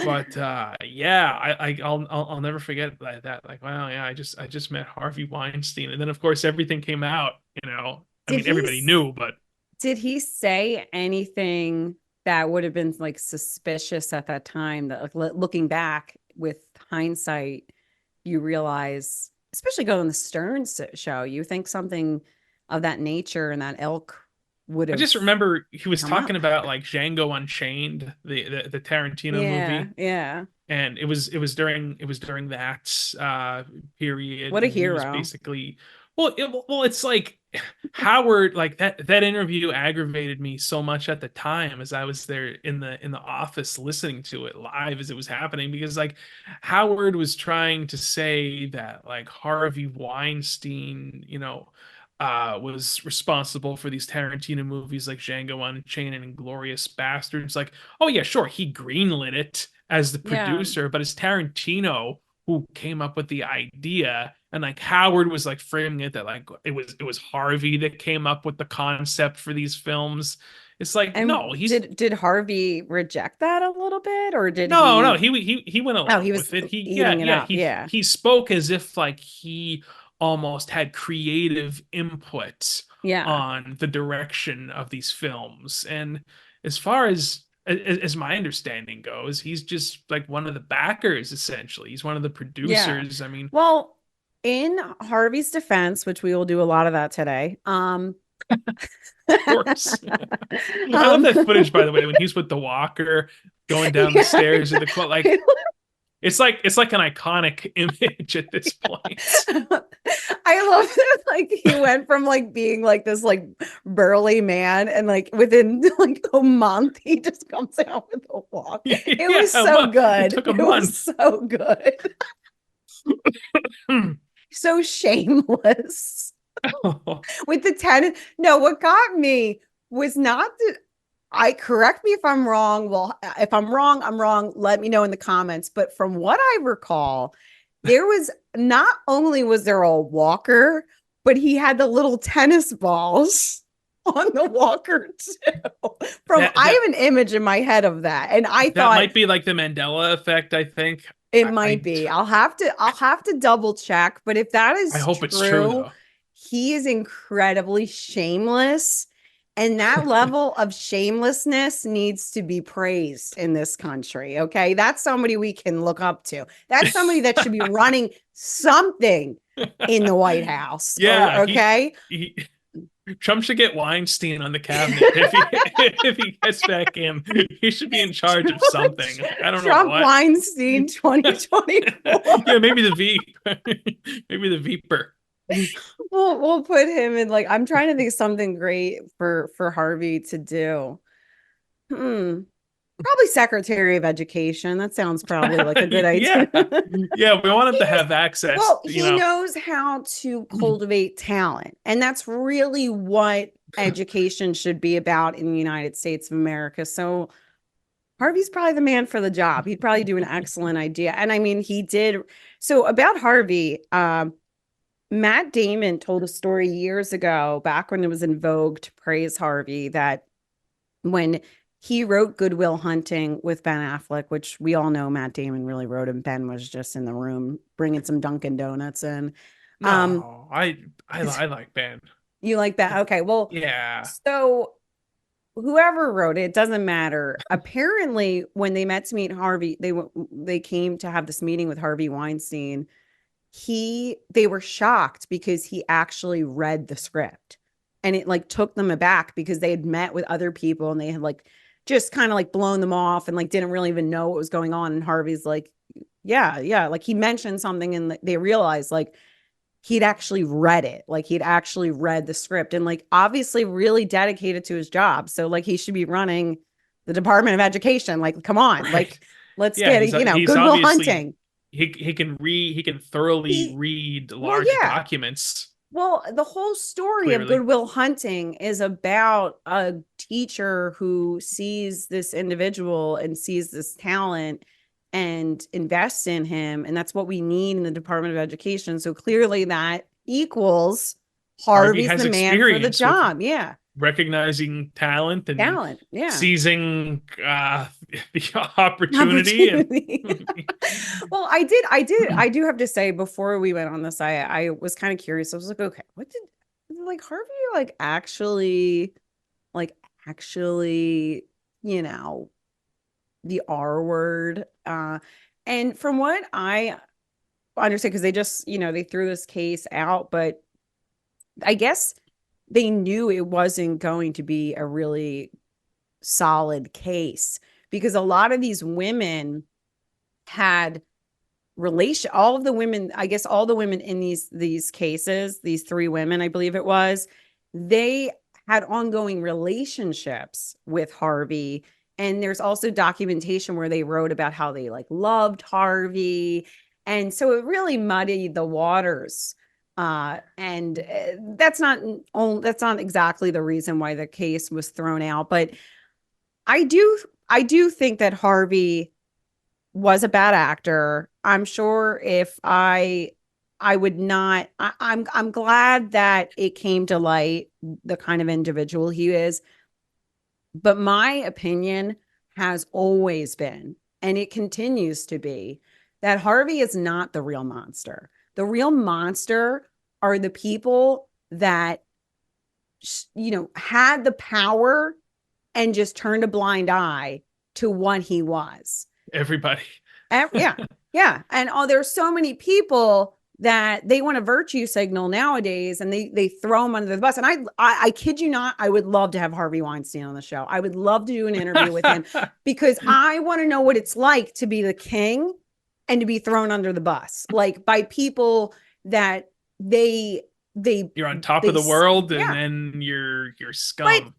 But yeah, I'll never forget that. Like, wow, yeah, I just met Harvey Weinstein, and then of course everything came out. I Did mean, he everybody knew, but did he say anything that would have been like suspicious at that time that like looking back with hindsight, you realize, especially going on the Stearns show, you think something of that nature and that ilk would I have just remember he was come talking up. about like Django Unchained, the Tarantino Yeah, movie, yeah. and it was during that period, What a and he was hero. basically it's like Howard, like that interview aggravated me so much at the time as I was there in the office listening to it live as it was happening, because like Howard was trying to say that like Harvey Weinstein, was responsible for these Tarantino movies like Django Unchained and Inglorious Bastards. Like, oh yeah, sure, he greenlit it as the Yeah. producer, but it's Tarantino who came up with the idea. And like Howard was like framing it that like it was Harvey that came up with the concept for these films. It's like, And no, he's did Harvey reject that a little bit, or did no, he? he went Oh, along he was with it. He eating it up. he Yeah. he spoke as if like he almost had creative input Yeah. on the direction of these films. And as far as my understanding goes, he's just like one of the backers essentially. He's one of the Yeah. producers. I mean, Well, in Harvey's defense, which we will do a lot of that today, of course. I love um, that footage, by the way, when he's with the walker going down the yeah, stairs of the quote. Like it's like an iconic image at this point. I love that like he went from like being like this like burly man and like within like a month he just comes out with a walk. It Yeah, was so it good. took a It was month. so good. So shameless. With the tennis. No, what got me was not the I correct me if I'm wrong. Well, if I'm wrong, I'm wrong. Let me know in the comments. But from what I recall, there was not only was there a walker, but he had the little tennis balls on the walker too. From that I that have an image in my head of that. And I that thought might be like the Mandela effect, I think. it I might be. I'll have to double check, but if that I is hope it's true true, though. he is incredibly shameless. And that level of shamelessness needs to be praised in this country. Okay. That's somebody we can look up to. That's somebody that should be running something in the White House. Or Yeah, okay. he Trump should get Weinstein on the cabinet if he if he gets back in. He should be in charge of something. Like, I don't know Trump what. Weinstein 2024. Yeah, maybe the Veep. Maybe the Veeper. We'll put him in like I'm trying to think of something great for Harvey to do. Hmm. Probably Secretary of Education. That sounds probably like a good Yeah. idea. Yeah, we want him to He's have access, well, he knows how to Mhm. cultivate talent. And that's really what education should be about in the United States of America. So Harvey's probably the man for the job. He'd probably do an excellent idea. And I mean, he did. So about Harvey, Matt Damon told a story years ago, back when it was in vogue to praise Harvey, that when he wrote Good Will Hunting with Ben Affleck, which we all know Matt Damon really wrote, and Ben was just in the room bringing some Dunkin' Donuts in. Um, No, I like Ben. you like that? Okay, well, Yeah. so whoever wrote it, it doesn't matter. Apparently, when they met to meet Harvey, they came to have this meeting with Harvey Weinstein. They were shocked because he actually read the script, and it like took them aback because they had met with other people and they had like just kind of like blown them off and like didn't really even know what was going on. And Harvey's like, yeah, like he mentioned something and they realized like he'd actually read it, like he'd actually read the script and like obviously really dedicated to his job. So like he should be running the Department of Education. Like, come on, Right. like let's Yeah, get it, he's Goodwill obviously Hunting. he can thoroughly He, read well, large yeah. documents Well, the whole story of clearly. Goodwill Hunting is about a teacher who sees this individual and sees this talent and invest in him. And that's what we need in the Department of Education. So clearly that equals Harvey Harvey's has the man for the experience with job. Yeah. recognizing talent and Talent. Yeah. seizing the opportunity. Opportunity. And Well, I do have to say before we went on this, I was kind of curious. I was like, okay, what did like Harvey like actually, you know, the R word. And from what I understand, because they just, they threw this case out, but I guess they knew it wasn't going to be a really solid case because a lot of these women had all of the women, I guess all the women in these cases, these three women, I believe it was, they had ongoing relationships with Harvey. And there's also documentation where they wrote about how they like loved Harvey. And so it really muddied the waters. And that's not exactly the reason why the case was thrown out, but I do think that Harvey was a bad actor. I'm sure if I would not I'm glad that it came to light the kind of individual he is. But my opinion has always been, and it continues to be, that Harvey is not the real monster. The real monster are the people that had the power and just turned a blind eye to what he was. everybody. Yeah. Yeah. And there's so many people that they want a virtue signal nowadays and they throw him under the bus. And I kid you not, I would love to have Harvey Weinstein on the show. I would love to do an interview with him because I want to know what it's like to be the king and to be thrown under the bus, like by people that You're on top of the world, and yeah. then you're But scum.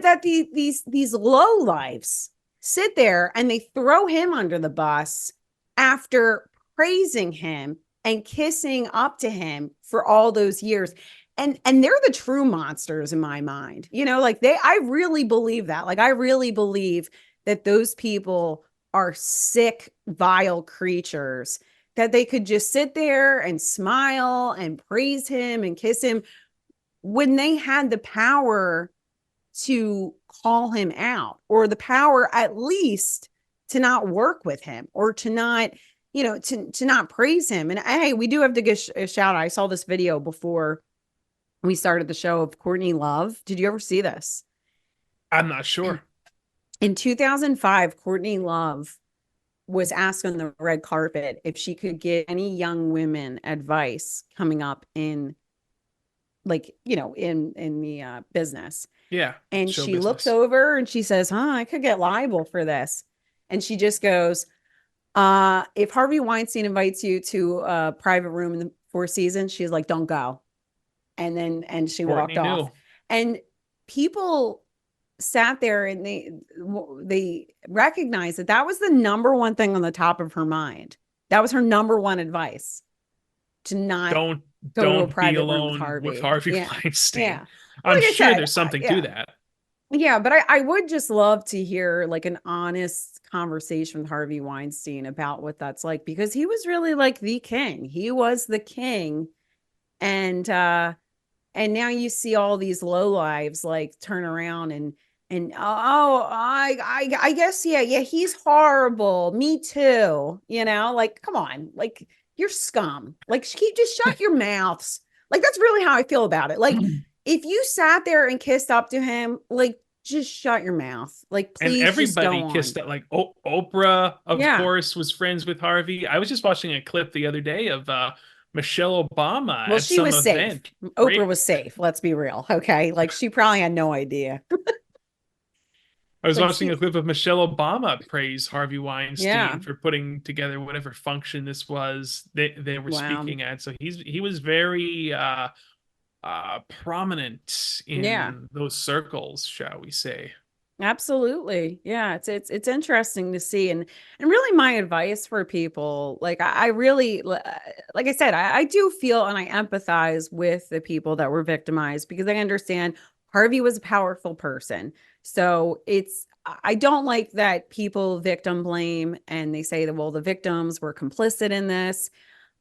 that these low lives sit there and they throw him under the bus after praising him and kissing up to him for all those years. And they're the true monsters in my mind. Like I really believe that. Like I really believe that those people are sick, vile creatures that they could just sit there and smile and praise him and kiss him when they had the power to call him out, or the power at least to not work with him, or to not, to not praise him. And hey, we do have to give a shout out. I saw this video before we started the show of Courtney Love. Did you ever see this? I'm not sure. In 2005, Courtney Love was asked on the red carpet if she could give any young women advice coming up in, like, in the business. Yeah. And she business. Looks over and she says, I could get liable for this. And she just goes, if Harvey Weinstein invites you to a private room in the Four Seasons, she's like, don't go. And she Courtney walked off. And people sat there and they recognized that was the number one thing on the top of her mind. That was her number one advice, to not don't go to a private be alone room with Harvey yeah. Weinstein. Yeah. I'm sure there's something to that. Yeah, but I would just love to hear like an honest conversation with Harvey Weinstein about what that's like, because he was really like the king. He was the king. And now you see all these lowlives like turn around and I guess yeah, he's horrible. Me too. Like, come on, like, you're scum. Like, just shut your mouths. Like, that's really how I feel about it. Like, if you sat there and kissed up to him, like, just shut your mouth. Like, please. And everybody kissed it. Like Oprah, of course, was friends with Harvey. I was just watching a clip the other day of Michelle Obama. Well, she was safe. Oprah was safe. Let's be real. Okay. Like, she probably had no idea. I was watching a clip of Michelle Obama praise Harvey Weinstein for putting together whatever function this was they were speaking at. So he was very prominent in those circles, shall we say. Absolutely. Yeah, it's interesting to see. And really, my advice for people, like, I really, like I said, I do feel and I empathize with the people that were victimized, because I understand Harvey was a powerful person. So I don't like that people victim blame and they say that, well, the victims were complicit in this.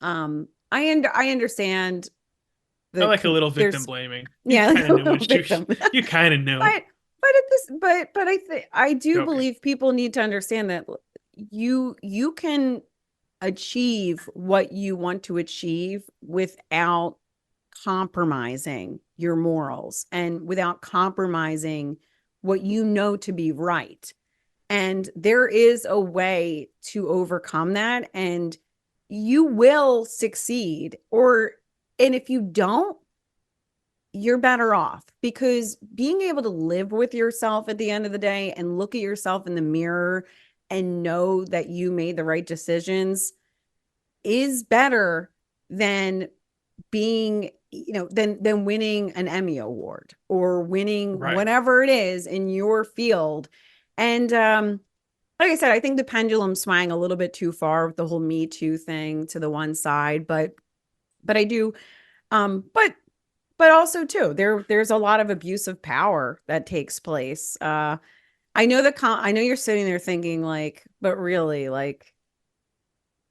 I understand I like a little victim there's, blaming. You yeah, like kind a of knew little what you victim. you kind of knew. At this, but I think I do Joking. believe people need to understand that you can achieve what you want to achieve without compromising your morals and without compromising what you know to be right. And there is a way to overcome that, and you will succeed. And if you don't, you're better off, because being able to live with yourself at the end of the day and look at yourself in the mirror and know that you made the right decisions is better than being, than winning an Emmy award or winning Right. whatever it is in your field. And like I said, I think the pendulum swang a little bit too far with the whole Me Too thing to the one side, but I do, but also too, there's a lot of abuse of power that takes place. I know you're sitting there thinking like, but really, like,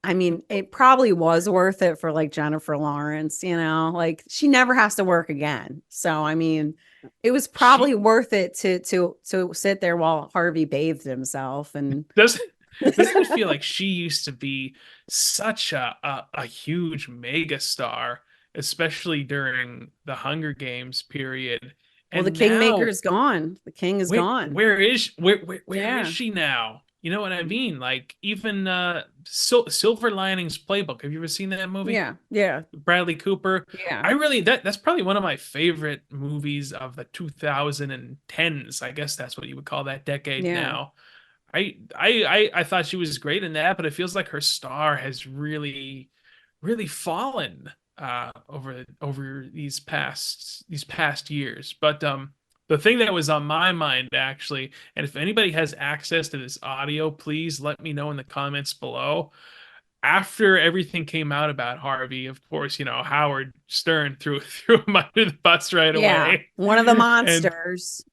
I mean, it probably was worth it for like Jennifer Lawrence, like she never has to work again. So I mean, it was She probably worth it to sit there while Harvey bathed himself and doesn't it feel like she used to be such a huge mega star, especially during the Hunger Games period. well, the And now kingmaker's gone. The king is gone. where is Yeah. she now? You know what I mean? Like even Silver Linings Playbook. Have you ever seen that movie? Yeah. Yeah. Bradley Cooper. Yeah. I really that's probably one of my favorite movies of the 2010s. I guess that's what you would call that decade Yeah. now. I thought she was great in that, but it feels like her star has really fallen over these past years. But the thing that was on my mind actually, and if anybody has access to this audio, please let me know in the comments below. After everything came out about Harvey, of course, Howard Stern threw him under the bus right Yeah. away. One of the And monsters.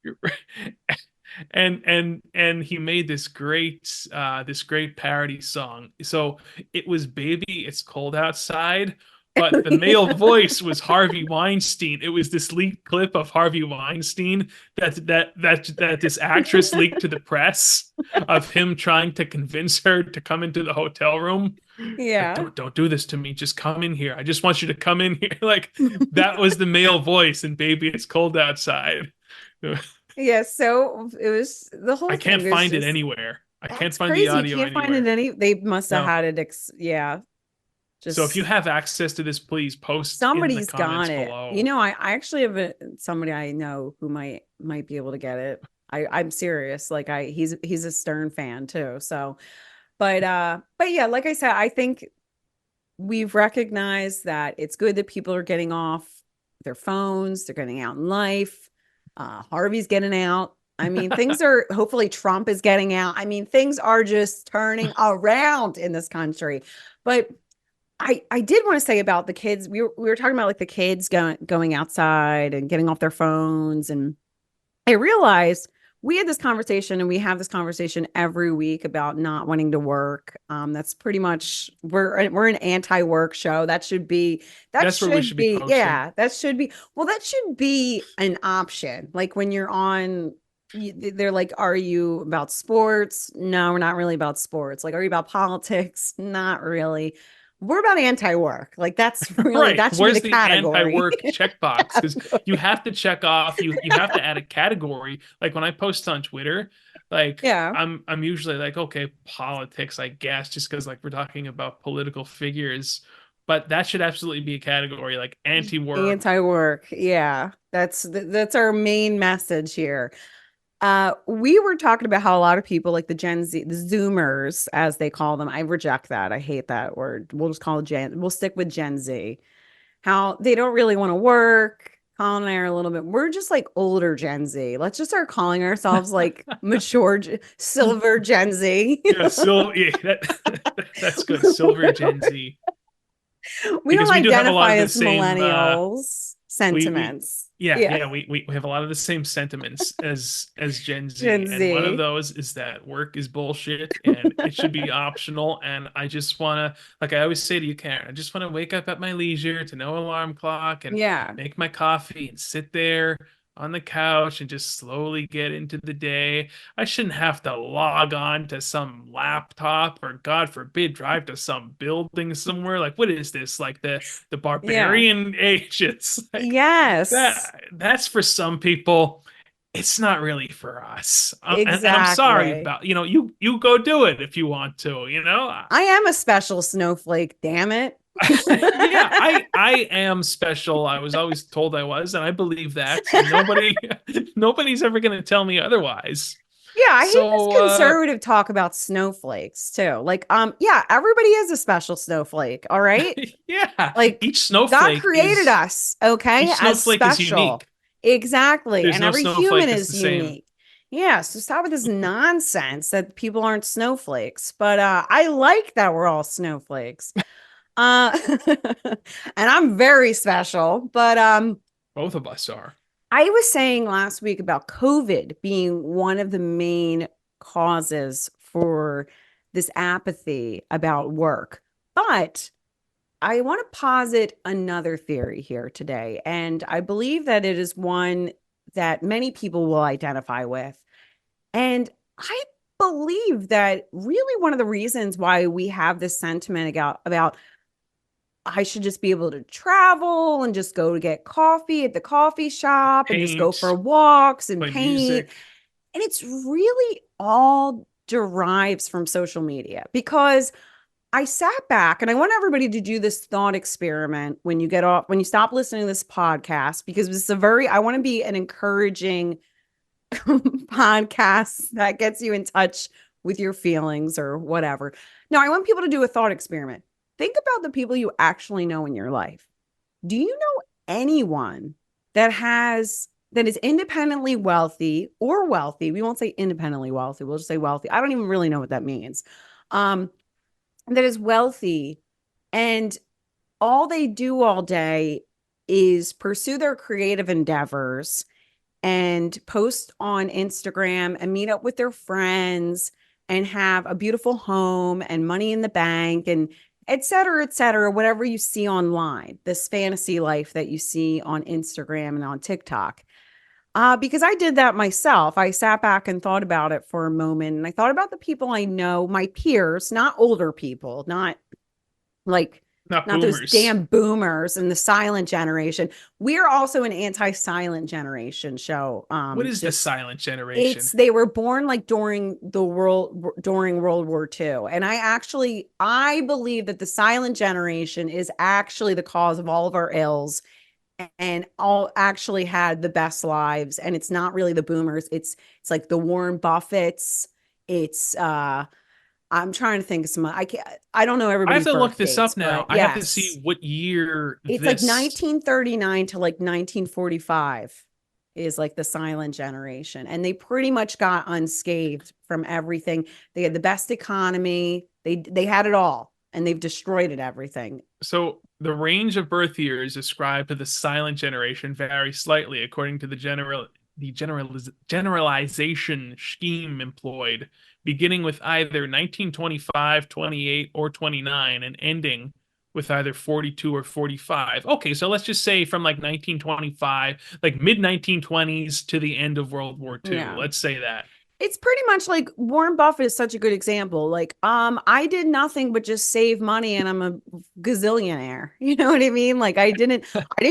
and he made this great parody song. So it was Baby It's Cold Outside, but the male voice was Harvey Weinstein. It was this leaked clip of Harvey Weinstein that this actress leaked to the press of him trying to convince her to come into the hotel room. Like, Yeah. don't do this to me. Just come in here. I just want you to come in here. Like that was the male voice in Baby It's Cold Outside. Yeah. So it was, the I whole can't thing was find it just, anywhere. I can't that's find the crazy. You audio can't find it anywhere. any, they must have No. had it. Yeah. So if you Just have access to this, please post in the somebody's got comments it. below. I actually have somebody I know who might be able to get it. I'm serious. Like he's a Stern fan too. So, but yeah, like I said, I think we've recognized that it's good that people are getting off their phones, they're getting out in life. Harvey's getting out. I mean, things are, hopefully Trump is getting out. I mean, things are just turning around in this country. But I did want to say about the kids. We were talking about like the kids going outside and getting off their phones, and I realized we had this conversation, and we have this conversation every week about not wanting to work. That's pretty much, we're an anti-work show. That's what we should be posting. Yeah, that should be, well, that should be an option. Like when you're on, they're like, are you about sports? No, we're not really about sports. Like, are you about politics? Not really. We're about anti-work. Like that's really, Right. that should be the Where's the category. anti-work checkbox? Because you have to check off, you have to add a category. Like when I post on Twitter, like Yeah. I'm usually like, okay, politics, I guess, just because like we're talking about political figures. But that should absolutely be a category, like anti-work. Anti-work. Yeah. That's our main message here. We were talking about how a lot of people like the Gen Z, the Zoomers, as they call them. I reject that. I hate that word. We'll just call it we'll stick with Gen Z. How they don't really want to work. Colin and I are a little bit, we're just like older Gen Z. Let's just start calling ourselves like mature, silver Gen Z. Yeah, that's good. Silver Gen Z. We don't Because we do have a lot identify of the as same millennials. we sentiments. yeah, Yeah. yeah, we have a lot of the same sentiments as Gen Gen Z, and one of Z. those is that work is bullshit and it should be optional. And I just want to, like I always say to you, Karen, I just want to wake up at my leisure to no alarm clock and Yeah. make my coffee and sit there on the couch and just slowly get into the day. I shouldn't have to log on to some laptop or God forbid drive to some building somewhere. Like, what is this? Like the Yeah. barbarian age? It's like Yes. that's for some people. It's not really for us. And I'm sorry Exactly. about, you go do it if you want to, I am a special snowflake, damn it. Yeah, I am special. I was always told I was, and I believe that. And nobody's ever going to tell me otherwise. Yeah, I hate this So conservative talk about snowflakes too. Like, yeah, everybody is a special snowflake, all right? yeah, Like, God created us, okay, each as snowflake is special. unique. Exactly. There's And no every human snowflake that's the is same. unique. Yeah, so stop with this nonsense that people aren't snowflakes. But I like that we're all snowflakes. Uh and I'm very special, but Both of us are. I was saying last week about COVID being one of the main causes for this apathy about work. But I want to posit another theory here today. And I believe that it is one that many people will identify with. And I believe that really one of the reasons why we have this sentiment about I should just be able to travel and just go to get coffee at the coffee shop and just go for Paint, walks and play paint. music, And it's really all derives from social media because I sat back and I want everybody to do this thought experiment when you get off, when you stop listening to this podcast, because this is I want to be an encouraging podcast that gets you in touch with your feelings or whatever. No, I want people to do a thought experiment. Think about the people you actually know in your life. Do you know anyone that is independently wealthy or wealthy? We won't say independently wealthy. We'll just say wealthy. I don't even really know what that means. That is wealthy and all they do all day is pursue their creative endeavors and post on Instagram and meet up with their friends and have a beautiful home and money in the bank and et cetera, whatever you see online, this fantasy life that you see on Instagram and on TikTok. Because I did that myself. I sat back and thought about it for a moment. And I thought about the people I know, my peers, not older people, like not not those boomers. damn boomers and the silent generation. We're also an anti-silent generation show. What is the Just silent generation? it's they were born like during World War II. And I believe that the silent generation is actually the cause of all of our ills and all actually had the best lives. And it's not really the boomers. It's like the Warren Buffetts. It's I'm trying to think of some I don't know I have everybody's to look birth this dates, up now. but I have to yes. see what year It's like this. 1939 to like 1945 is like the silent generation. And they pretty much got unscathed from everything. They had the best economy. They had it all and they've destroyed it everything. So the range of birth years ascribed to the silent generation vary slightly according to generalization scheme employed, beginning with either 1925, 28, or 29, and ending with either 42 or 45. Okay, so let's just say from like 1925, like mid 1920s to the end of World War II. Yeah. Let's say that. It's pretty much like Warren Buffett is such a good example. Like, I did nothing but just save money and I'm a gazillionaire. You know what I mean? Like I didn't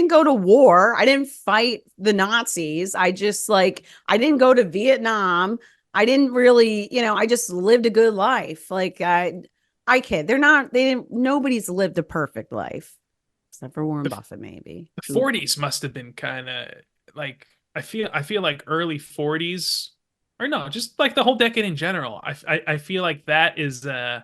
go to war. I didn't fight the Nazis. I didn't go to Vietnam. I didn't really, I just lived a good life. Like I kid. Nobody's lived a perfect life except for Warren The, Buffett, maybe. the Who 40s must have been kind of like I feel like early 40s or no, just like the whole decade in general. I feel like that is an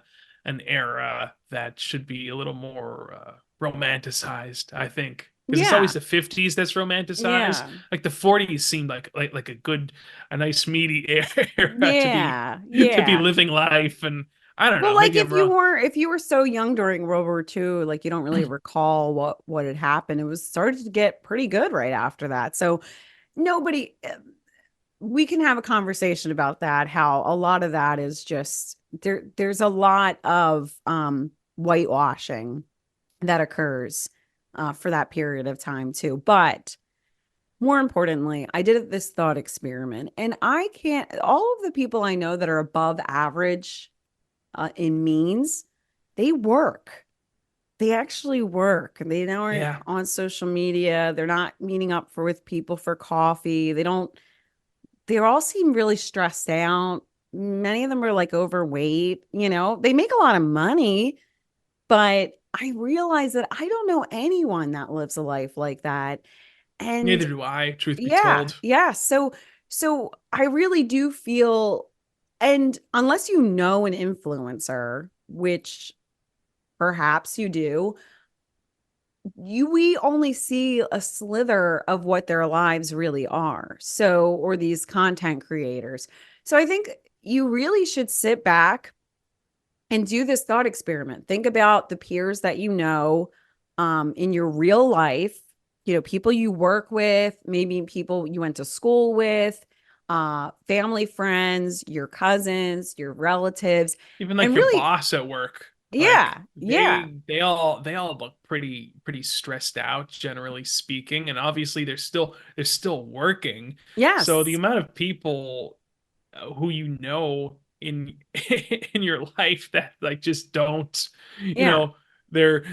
era that should be a little more romanticized, I think. Because it's always Yeah. the 50s that's romanticized. Yeah. Like the 40s seemed like a nice meaty era to be Yeah. to be Yeah. living life. And I don't Well, know. like Maybe I'm wrong. if you were so young during World War II, like you don't really recall what had happened. It was started to get pretty good right after that. So nobody we can have a conversation about that, how a lot of that is just there's a lot of whitewashing that occurs for that period of time too. But more importantly, I did this thought experiment, and I can't, all of the people I know that are above average in means, they work. They actually work. They aren't Yeah. on social media. They're not meeting up for with people for coffee. They don't, they all seem really stressed out. Many of them are like overweight, they make a lot of money, but I realize that I don't know anyone that lives a life like that. And Neither do I, truth be yeah, told. yeah. So I really do feel, and unless you know an influencer, which perhaps you do, we only see a slither of what their lives really are. So, or these content creators. So I think you really should sit back and do this thought experiment. Think about the peers that you know in your real life, people you work with, maybe people you went to school with, family, friends, your cousins, your relatives, Even like and your really, boss at work, like yeah, yeah, they all look pretty stressed out, generally speaking, and obviously they're still working. So the yes, amount of people who you know in in your life that like just don't, you yeah. know, they're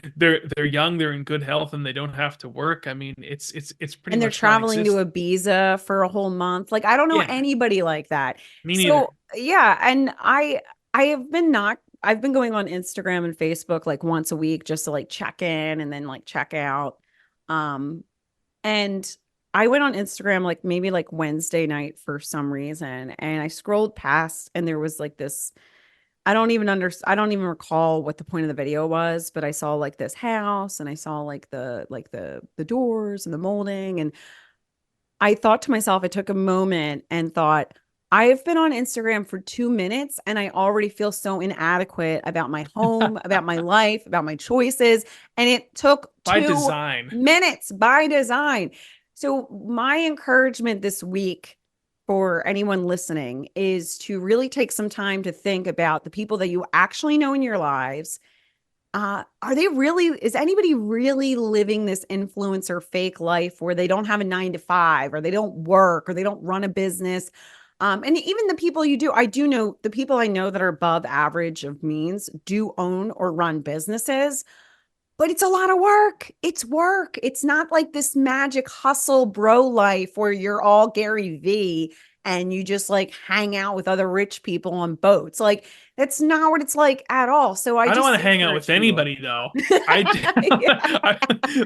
young, they're in good health, and they don't have to work. I mean, it's pretty And they're much traveling to non-existent. Ibiza for a whole month. Like I don't know Yeah, anybody like that. me neither. So yeah, and I have been not I've been going on Instagram and Facebook like once a week just to like check in and then like check out. Um and I went on Instagram like maybe like Wednesday night for some reason, and I scrolled past and there was like this, I don't even recall what the point of the video was, but I saw like this house and I saw like the doors and the molding, and I thought to myself, I took a moment and thought, I've been on Instagram for 2 minutes and I already feel so inadequate about my home, about my life, about my choices. And it took By 2 design. minutes by design. So, my encouragement this week for anyone listening is to really take some time to think about the people that you actually know in your lives. Are they really, is anybody really living this influencer fake life where they don't have a 9 to 5 or they don't work or they don't run a business? And even the people you do, I do know the people I know that are above average of means do own or run businesses, but it's a lot of work. It's work. It's not like this magic hustle bro life where you're all Gary V and you just like hang out with other rich people on boats. Like that's not what it's like at all. So I I don't want just to hang out with encourage people. anybody though. I, Yeah.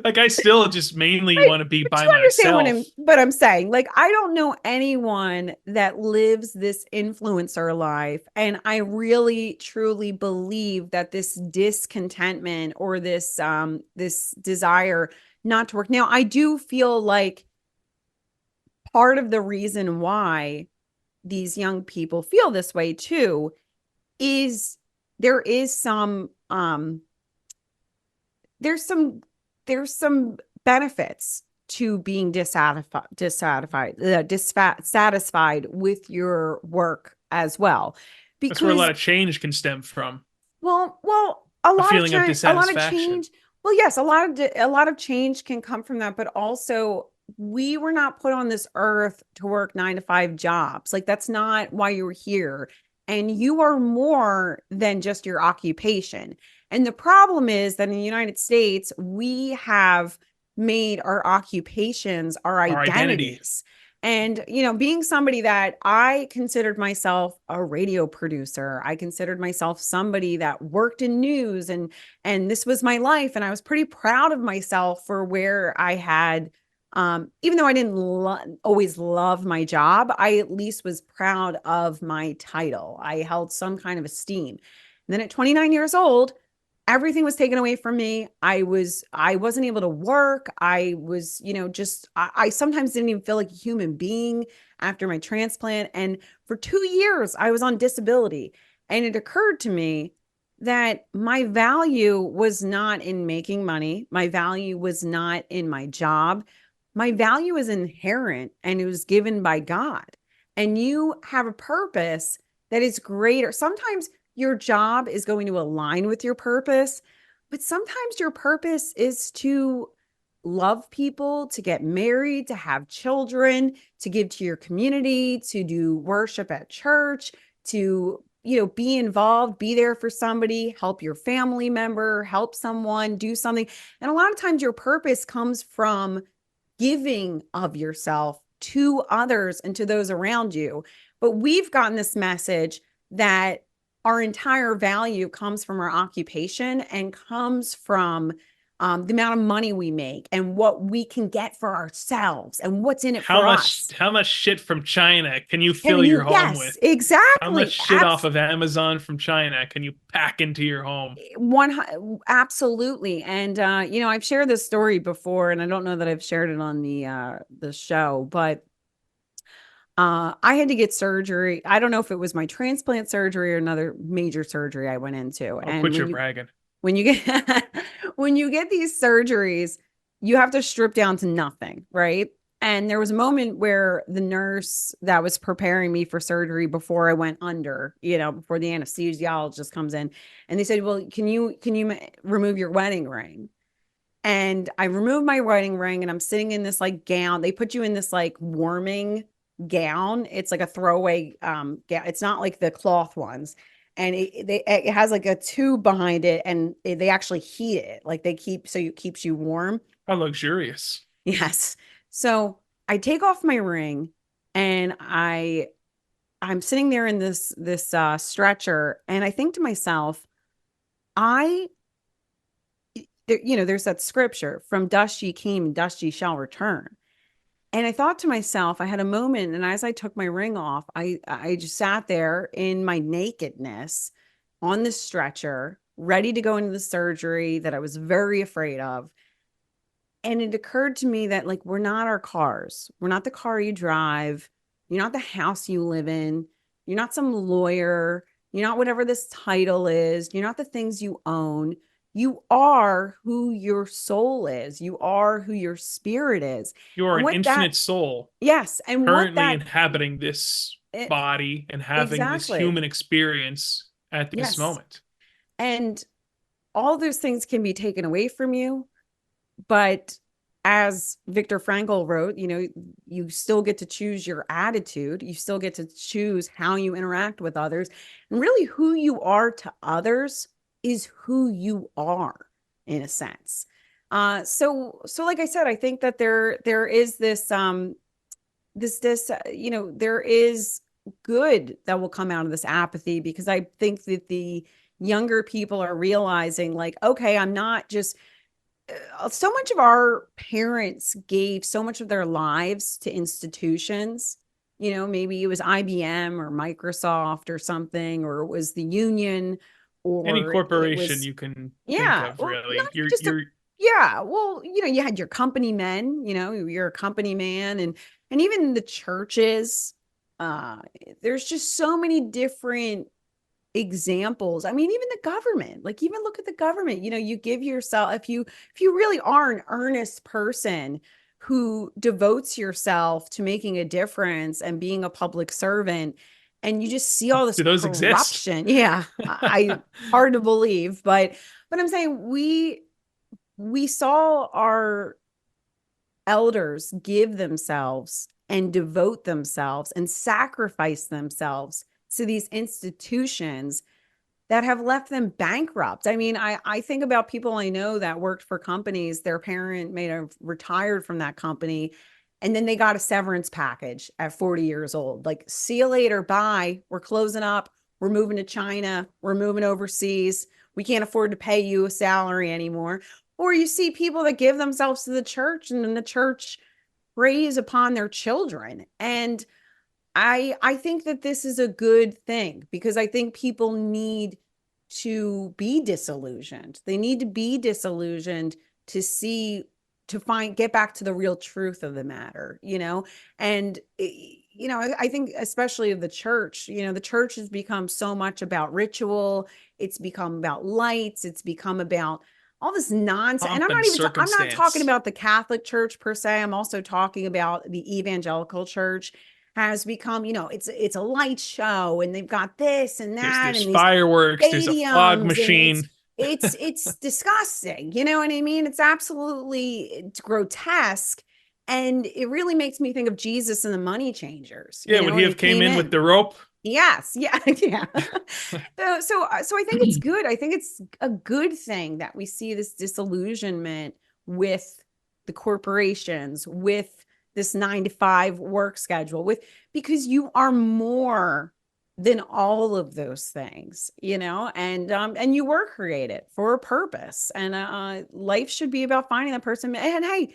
like I still just mainly Right. want to be But by you understand myself. what I'm saying. Like, I don't know anyone that lives this influencer life. And I really truly believe that this discontentment or this desire not to work. Now, I do feel like part of the reason why these young people feel this way too is there is there's some there's some benefits to being dissatisfied with your work as well, That's where a lot because of change can stem from. a A lot of feeling of change, a lot of dissatisfaction. change. Well, yes, a lot of change can come from that, but also we were not put on this earth to work 9 to 5 jobs. Like that's not why you were here. And you are more than just your occupation. And the problem is that in the United States, we have made our occupations our Our identity. identities. And, being somebody that I considered myself a radio producer, I considered myself somebody that worked in news, and this was my life. And I was pretty proud of myself for where I had, even though I didn't always love my job, I at least was proud of my title. I held some kind of esteem. And then at 29 years old, everything was taken away from me. I wasn't able to work. I was, just I sometimes didn't even feel like a human being after my transplant. And for 2 years, I was on disability. And it occurred to me that my value was not in making money. My value was not in my job. My value is inherent and it was given by God. And you have a purpose that is greater. Sometimes your job is going to align with your purpose, but sometimes your purpose is to love people, to get married, to have children, to give to your community, to do worship at church, to be involved, be there for somebody, help your family member, help someone, do something. And a lot of times your purpose comes from giving of yourself to others and to those around you. But we've gotten this message that our entire value comes from our occupation and comes from the amount of money we make and what we can get for ourselves and what's in it How for much us. how much shit from China can you fill Can your you? home with? Yes, How much exactly. shit off of Amazon from China can you pack into your home? Absolutely. And I've shared this story before, and I don't know that I've shared it on the show, but I had to get surgery. I don't know if it was my transplant surgery or another major surgery I went into. Oh, And quit your bragging. when you get when you get these surgeries, you have to strip down to nothing, right? And there was a moment where the nurse that was preparing me for surgery before I went under, before the anesthesiologist comes in, and they said, "Well, can you remove your wedding ring?" And I removed my wedding ring and I'm sitting in this like gown. They put you in this like warming gown. It's like a throwaway gown. It's not like the cloth ones. And it has like a tube behind it and they actually heat it. Like it keeps you warm. How luxurious. Yes. So I take off my ring and I'm sitting there in this stretcher and I think to myself, I there's that scripture, from dust ye came and dust ye shall return. And I thought to myself, I had a moment, and as I took my ring off, I just sat there in my nakedness on the stretcher, ready to go into the surgery that I was very afraid of. And it occurred to me that, like, we're not our cars. We're not the car you drive. You're not the house you live in. You're not some lawyer. You're not whatever this title is. You're not the things you own. You are who your soul is. You are who your spirit is. You are And an what that, infinite soul yes. And what currently that, inhabiting this it, body and having this exactly. human experience at this Yes. moment. And all those things can be taken away from you. But as Viktor Frankl wrote, you still get to choose your attitude. You still get to choose how you interact with others. And really, who you are to others is who you are, in a sense. So like I said, I think that there is this there is good that will come out of this apathy, because I think that the younger people are realizing, like, okay, I'm not just so much of our parents gave so much of their lives to institutions. Maybe it was IBM or Microsoft or something, or it was the union, Any or it corporation was, you can think yeah, of, or not really. even just a, You're yeah, well, you had your company men, you're a company man, and even the churches. Uh, there's just so many different examples. I mean, even the government, like, even look at the government. You give yourself, if you really are an earnest person who devotes yourself to making a difference and being a public servant, and you just see all this do those exist? corruption. Yeah, I hard to believe, but I'm saying we saw our elders give themselves and devote themselves and sacrifice themselves to these institutions that have left them bankrupt. I mean, I think about people I know that worked for companies, their parent may have retired from that company, and then they got a severance package at 40 years old. Like, see you later, bye. We're closing up. We're moving to China. We're moving overseas. We can't afford to pay you a salary anymore. Or you see people that give themselves to the church, and then the church preys upon their children. And I think that this is a good thing, because I think people need to be disillusioned. They need to be disillusioned to see, to get back to the real truth of the matter, and I think especially of the church, the church has become so much about ritual. It's become about lights. It's become about all this nonsense. And Pomp and I'm not talking circumstance. about the Catholic Church per se. I'm also talking about the evangelical church has become, it's a light show, and they've got this and that There's and these fireworks, there's a fog stadiums, and it's machine. it's it's disgusting. You know what I mean? It's grotesque. And it really makes me think of Jesus and the money changers, Yeah, would he when he have came came in with in. the rope? Yes, yeah, yeah. So I think it's good. I think it's a good thing that we see this disillusionment with the corporations, with this 9 to 5 work schedule, because you are more than all of those things, and you were created for a purpose, and life should be about finding that person. And hey,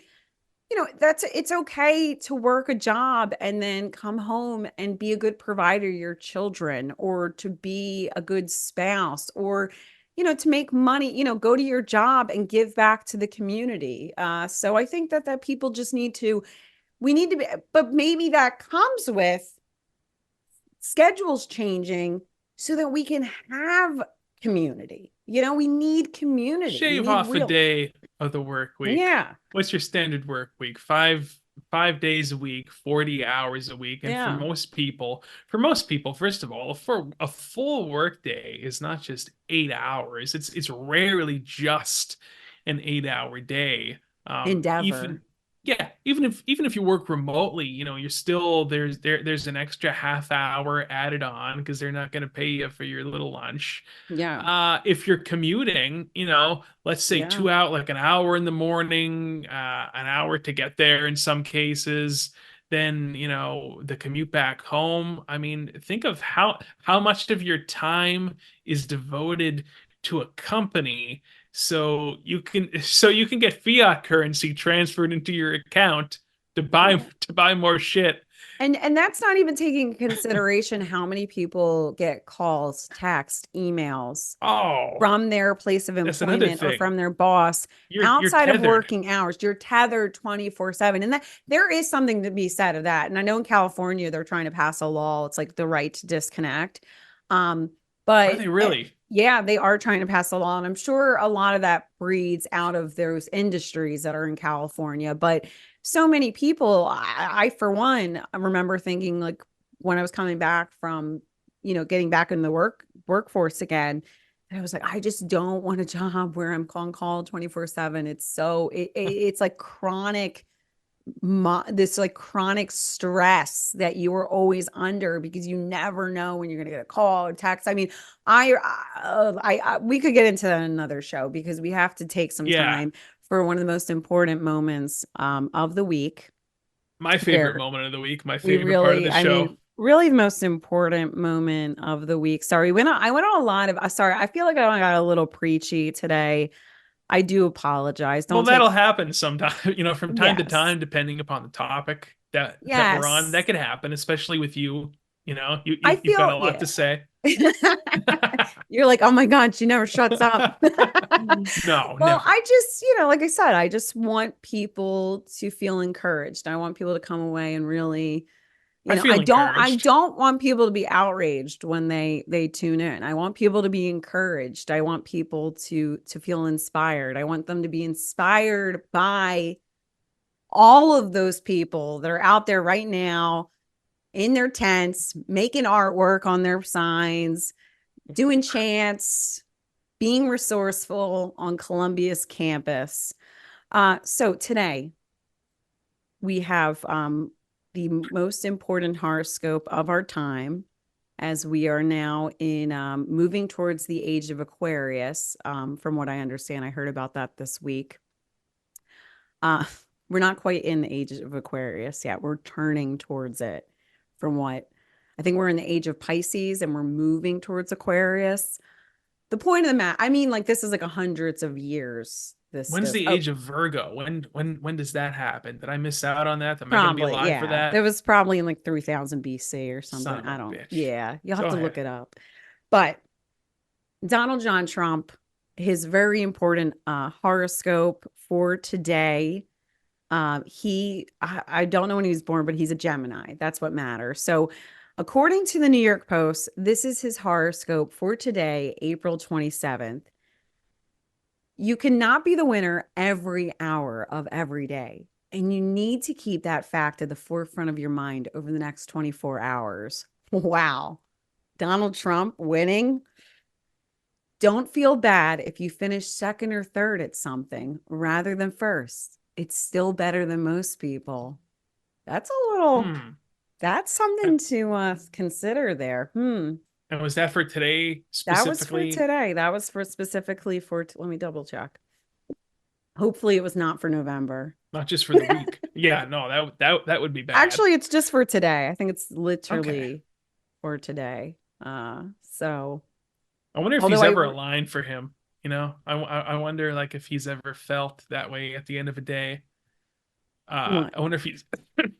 it's okay to work a job and then come home and be a good provider to your children, or to be a good spouse, or to make money, go to your job and give back to the community. So I think that people just we need to be, but maybe that comes with schedules changing so that we can have community. We need community. We Shave need off a real. day of the work week. Yeah. What's your standard work week? Five days a week, 40 hours a week. And Yeah. for most people, first of all, for a full work day is not just 8 hours. It's rarely just an 8 hour day. Even Endeavor. yeah, even if you work remotely, you're still there's an extra half hour added on because they're not going to pay you for your little lunch. Yeah. If you're commuting, let's say Yeah. like an hour in the morning, an hour to get there in some cases, then, the commute back home. I mean, think of how much of your time is devoted to a company so you can get fiat currency transferred into your account to buy Yeah. to buy more shit. And that's not even taking into consideration how many people get calls, text, emails Oh, from their place of that's another employment or thing. from their boss You're outside of tethered. working hours. You're tethered 24/7. And that there is something to be said of that. And I know in California they're trying to pass a law. It's like the right to disconnect. Um, Are but they really? yeah, they are trying to pass a law. And I'm sure a lot of that breeds out of those industries that are in California. But so many people, I for one, I remember thinking, like, when I was coming back from, getting back in the workforce again, and I was like, I just don't want a job where I'm on call 24/7. It's like this like chronic stress that you are always under, because you never know when you're going to get a call or text. I mean, we could get into that in another show, because we have to take some Yeah. time for one of the most important moments of the week, My favorite where moment of the week, my favorite part of the I show. mean, really the most important moment of the week. Sorry, I went on a lot of, sorry, I feel like I got a little preachy today. I do apologize. Well, Don't take, that'll happen sometime, from time to yes, time, depending upon the topic that we're on. That yes. could happen, especially with you. I You've got feel, a lot yeah. to say. You're like, oh my God, she never shuts up. No, Well, never. I just, like I said, I just want people to feel encouraged. I want people to come away and really, I feel I encouraged. don't want people to be outraged when they tune in. I want people to be encouraged. I want people to feel inspired. I want them to be inspired by all of those people that are out there right now in their tents, making artwork on their signs, doing chants, being resourceful on Columbia's campus. So today we have the most important horoscope of our time, as we are now in moving towards the age of Aquarius. From what I understand, I heard about that this week. Uh, we're not quite in the age of Aquarius yet. We're turning towards it. From what I think, we're in the age of Pisces and we're moving towards Aquarius. The point of the matter, I mean, like, this is like hundreds of years. When's the Oh, age of Virgo? When does that happen? Did I miss out on that? Am I going to be probably, alive for yeah. That that? was probably in like 3000 BC or Son something. of I a don't, bitch. yeah, you'll have Go to look ahead. it up. But Donald John Trump, his very important horoscope for today. I don't know when he was born, but he's a Gemini. That's what matters. So, according to the New York Post, this is his horoscope for today, April 27th. You cannot be the winner every hour of every day. And you need to keep that fact at the forefront of your mind over the next 24 hours. Wow. Donald Trump winning. Don't feel bad if you finish second or third at something rather than first. It's still better than most people. That's a little, Hmm. that's something And, to consider there. and was that for today That was for specifically? today. That was for specifically for, let me double check. Hopefully it was not for November. Not just for the week? Yeah, no, that would be bad. Actually, it's just for today. I think it's Okay. literally for today. So I wonder if although he's I, ever a line for him. I wonder like if he's ever felt that way at the end of a day. what? I wonder if he's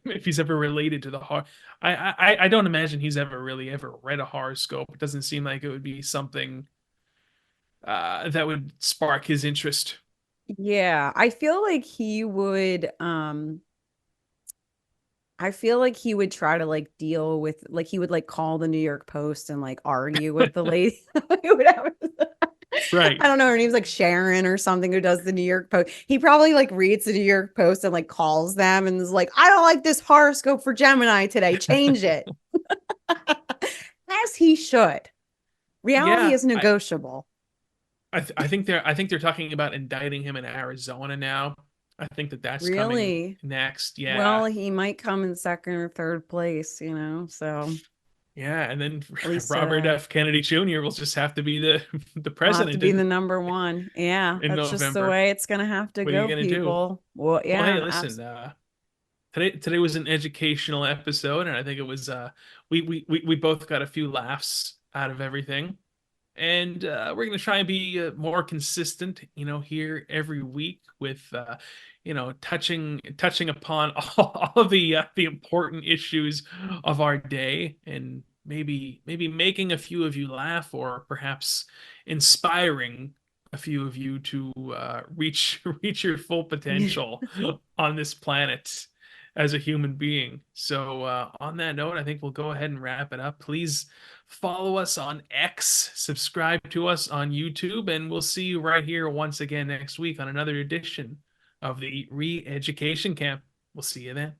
if he's ever related to the horror. I don't imagine he's ever read a horoscope. It doesn't seem like it would be something that would spark his interest. Yeah, I feel like he would try to like deal with like he would like call the New York Post and like argue with the lady. He would have, Right. I don't know, her name's like Sharon or something who does the New York Post. He probably like reads the New York Post and like calls them and is like, I don't like this horoscope for Gemini today. Change it. As he should. Reality Yeah, is negotiable. I think they're talking about indicting him in Arizona now. I think that's coming Really? next. Well, Yeah. he might come in second or third place, so Yeah, and then at least Robert F. Kennedy Jr. will just have to be the the I'll have to president be the number one. Yeah, in that's just the November. way it's gonna have to What are you go, gonna do? people. Well, Well, hey, yeah, listen, absolutely. today was an educational episode, and I think it was we both got a few laughs out of everything. And we're going to try and be more consistent, here every week with touching upon all of the important issues of our day, and maybe making a few of you laugh, or perhaps inspiring a few of you to reach reach your full potential on this planet as a human being. So on that note, I think we'll go ahead and wrap it up. Please follow us on X, subscribe to us on YouTube, and we'll see you right here once again next week on another edition of the Re-Education Camp. We'll see you then.